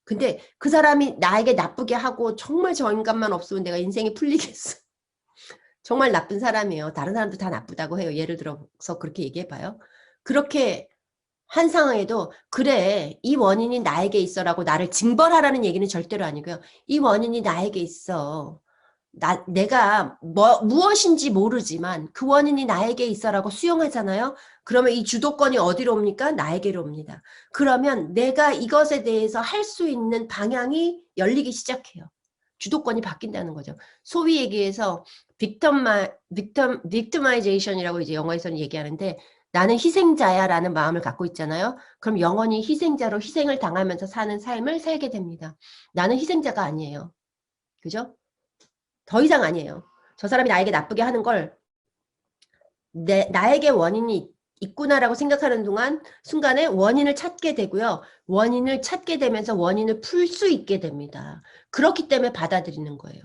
B: 근데 그 사람이 나에게 나쁘게 하고 정말 저 인간만 없으면 내가 인생이 풀리겠어. 정말 나쁜 사람이에요. 다른 사람도 다 나쁘다고 해요. 예를 들어서 그렇게 얘기해봐요. 그렇게 한 상황에도 그래 이 원인이 나에게 있어라고 나를 징벌하라는 얘기는 절대로 아니고요. 이 원인이 나에게 있어. 내가 무엇인지 모르지만 그 원인이 나에게 있어라고 수용하잖아요. 그러면 이 주도권이 어디로 옵니까? 나에게로 옵니다. 그러면 내가 이것에 대해서 할 수 있는 방향이 열리기 시작해요. 주도권이 바뀐다는 거죠. 소위 얘기해서 victimization이라고 이제 영어에서는 얘기하는데 나는 희생자야 라는 마음을 갖고 있잖아요. 그럼 영원히 희생자로 희생을 당하면서 사는 삶을 살게 됩니다. 나는 희생자가 아니에요. 그죠? 더 이상 아니에요. 저 사람이 나에게 나쁘게 하는 걸 나에게 원인이 있구나라고 생각하는 순간에 원인을 찾게 되고요. 원인을 찾게 되면서 원인을 풀 수 있게 됩니다. 그렇기 때문에 받아들이는 거예요.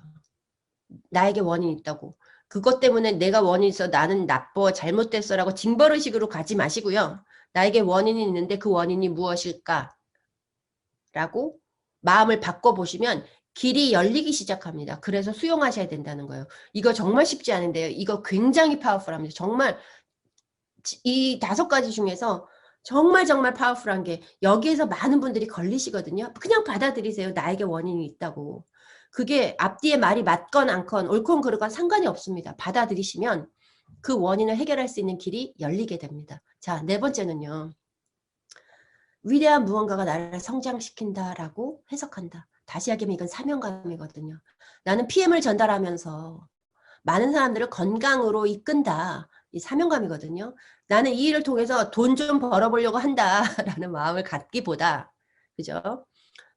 B: 나에게 원인이 있다고. 그것 때문에 내가 원인이 있어 나는 나빠 잘못됐어라고 징벌의식으로 가지 마시고요. 나에게 원인이 있는데 그 원인이 무엇일까? 라고 마음을 바꿔보시면 길이 열리기 시작합니다. 그래서 수용하셔야 된다는 거예요. 이거 정말 쉽지 않은데요. 이거 굉장히 파워풀합니다. 정말 이 5가지 중에서 정말 정말 파워풀한 게 여기에서 많은 분들이 걸리시거든요. 그냥 받아들이세요. 나에게 원인이 있다고. 그게 앞뒤에 말이 맞건 않건 옳건 그르건 상관이 없습니다. 받아들이시면 그 원인을 해결할 수 있는 길이 열리게 됩니다. 자, 4번째는요. 위대한 무언가가 나를 성장시킨다라고 해석한다. 다시 하기면 이건 사명감이거든요. 나는 PM을 전달하면서 많은 사람들을 건강으로 이끈다. 이 사명감이거든요. 나는 이 일을 통해서 돈 좀 벌어보려고 한다라는 마음을 갖기보다, 그죠?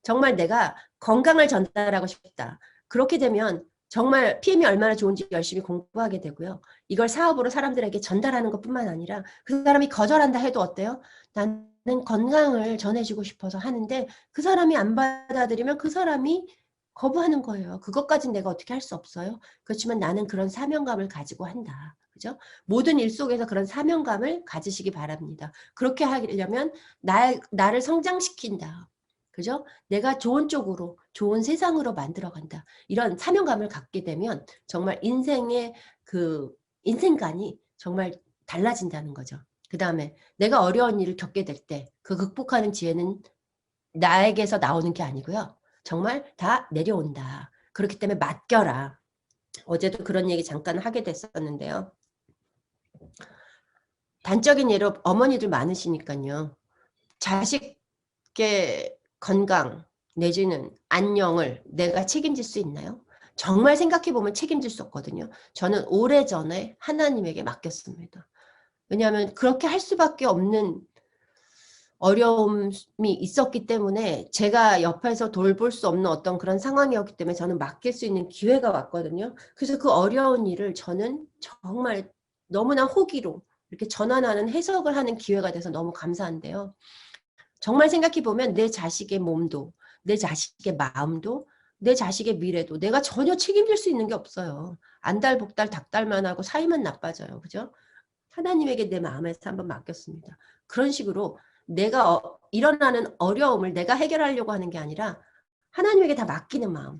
B: 정말 내가 건강을 전달하고 싶다. 그렇게 되면 정말 PM이 얼마나 좋은지 열심히 공부하게 되고요. 이걸 사업으로 사람들에게 전달하는 것뿐만 아니라 그 사람이 거절한다 해도 어때요? 나는 건강을 전해주고 싶어서 하는데 그 사람이 안 받아들이면 그 사람이 거부하는 거예요. 그것까진 내가 어떻게 할 수 없어요. 그렇지만 나는 그런 사명감을 가지고 한다. 그죠? 모든 일 속에서 그런 사명감을 가지시기 바랍니다. 그렇게 하려면 나를 성장시킨다. 그죠? 내가 좋은 쪽으로, 좋은 세상으로 만들어간다. 이런 사명감을 갖게 되면 정말 인생의 그 인생관이 정말 달라진다는 거죠. 그 다음에 내가 어려운 일을 겪게 될 때 그 극복하는 지혜는 나에게서 나오는 게 아니고요. 정말 다 내려온다. 그렇기 때문에 맡겨라. 어제도 그런 얘기 잠깐 하게 됐었는데요. 단적인 예로 어머니들 많으시니까요. 자식의 건강 내지는 안녕을 내가 책임질 수 있나요? 정말 생각해보면 책임질 수 없거든요. 저는 오래전에 하나님에게 맡겼습니다. 왜냐하면 그렇게 할 수밖에 없는 어려움이 있었기 때문에 제가 옆에서 돌볼 수 없는 어떤 그런 상황이었기 때문에 저는 맡길 수 있는 기회가 왔거든요. 그래서 그 어려운 일을 저는 정말 너무나 호기로 이렇게 전환하는 해석을 하는 기회가 돼서 너무 감사한데요. 정말 생각해보면 내 자식의 몸도 내 자식의 마음도 내 자식의 미래도 내가 전혀 책임질 수 있는 게 없어요. 안달복달 닭달만 하고 사이만 나빠져요. 그죠? 하나님에게 내 마음에서 한번 맡겼습니다. 그런 식으로 내가 일어나는 어려움을 내가 해결하려고 하는 게 아니라 하나님에게 다 맡기는 마음.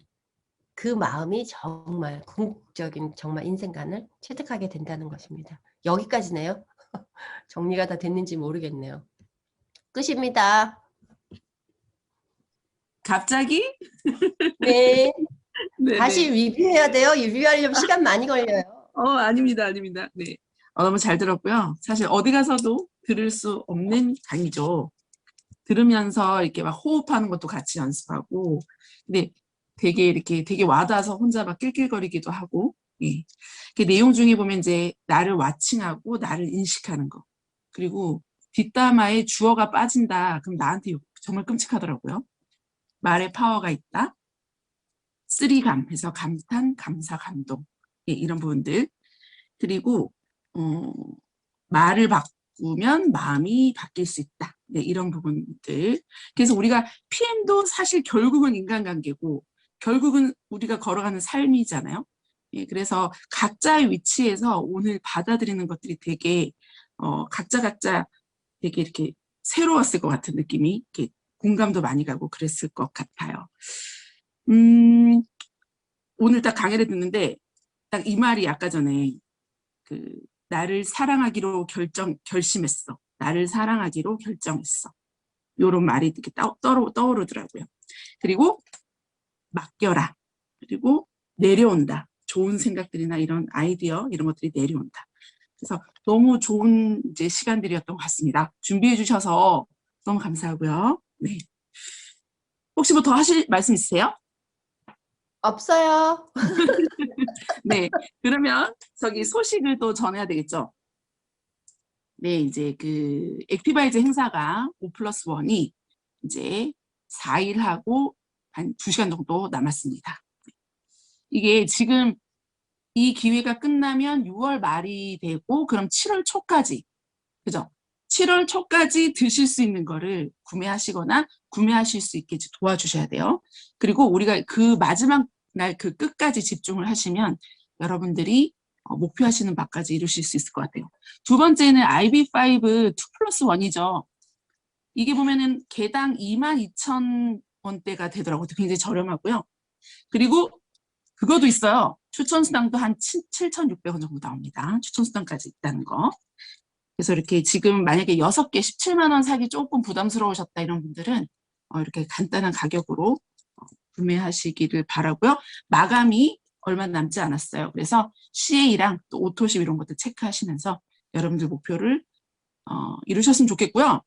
B: 그 마음이 정말 궁극적인 정말 인생관을 체득하게 된다는 것입니다. 여기까지네요. 정리가 다 됐는지 모르겠네요. 끝입니다.
A: 갑자기?
B: 네. 다시
A: 네네.
B: 리뷰해야 돼요. 리뷰하려면 시간 많이 걸려요.
A: 아닙니다, 아닙니다. 네. 너무 잘 들었고요. 사실 어디 가서도 들을 수 없는 강의죠. 들으면서 이렇게 막 호흡하는 것도 같이 연습하고, 근데 되게 이렇게 되게 와닿아서 혼자 막 낄낄거리기도 하고, 예. 그 내용 중에 보면 이제 나를 와칭하고 나를 인식하는 거. 그리고 뒷담화에 주어가 빠진다. 그럼 나한테 정말 끔찍하더라고요. 말에 파워가 있다. 쓰리감 해서 감탄, 감사, 감동. 예, 이런 부분들. 그리고 말을 바꾸면 마음이 바뀔 수 있다. 네, 이런 부분들. 그래서 우리가 PM도 사실 결국은 인간관계고 결국은 우리가 걸어가는 삶이잖아요. 예, 그래서 각자의 위치에서 오늘 받아들이는 것들이 되게 각자 되게 이렇게 새로웠을 것 같은 느낌이 이렇게 공감도 많이 가고 그랬을 것 같아요. 오늘 딱 강의를 듣는데 딱 이 말이 아까 전에 그 나를 사랑하기로 결심했어. 나를 사랑하기로 결정했어. 요런 말이 이렇게 떠오르더라고요. 그리고 맡겨라. 그리고 내려온다. 좋은 생각들이나 이런 아이디어 이런 것들이 내려온다. 그래서 너무 좋은 이제 시간들이었던 것 같습니다. 준비해 주셔서 너무 감사하고요. 네. 혹시 뭐 더 하실 말씀 있으세요?
B: 없어요.
A: 네. 그러면 저기 소식을 또 전해야 되겠죠? 네, 이제 그 액티바이즈 행사가 5+1이 이제 4일하고 한 2시간 정도 남았습니다. 이게 지금 이 기회가 끝나면 6월 말이 되고 그럼 7월 초까지, 그죠? 7월 초까지 드실 수 있는 거를 구매하시거나 구매하실 수 있게 도와주셔야 돼요. 그리고 우리가 그 마지막 날 그 끝까지 집중을 하시면 여러분들이 목표하시는 바까지 이루실 수 있을 것 같아요. 두 번째는 IB5 2+1이죠. 이게 보면은 개당 22,000원대가 되더라고요. 굉장히 저렴하고요. 그리고 그거도 있어요. 추천수당도 한 7,600원 정도 나옵니다. 추천수당까지 있다는 거. 그래서 이렇게 지금 만약에 6개 17만 원 사기 조금 부담스러우셨다 이런 분들은 이렇게 간단한 가격으로 구매하시기를 바라고요. 마감이 얼마 남지 않았어요. 그래서 CA랑 또 오토십 이런 것도 체크하시면서 여러분들 목표를 이루셨으면 좋겠고요.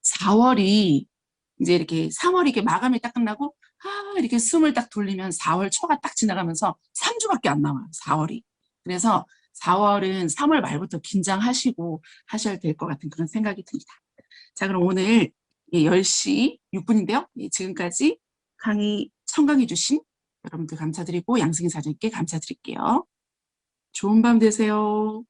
A: 4월이 이제 이렇게 3월이 이렇게 마감이 딱 끝나고 이렇게 숨을 딱 돌리면 4월 초가 딱 지나가면서 3주밖에 안 남아요. 4월이. 그래서 4월은 3월 말부터 긴장하시고 하셔야 될 것 같은 그런 생각이 듭니다. 자, 그럼 오늘 10시 6분인데요. 지금까지 강의 청강해 주신 여러분들 감사드리고 양승희 사장님께 감사드릴게요. 좋은 밤 되세요.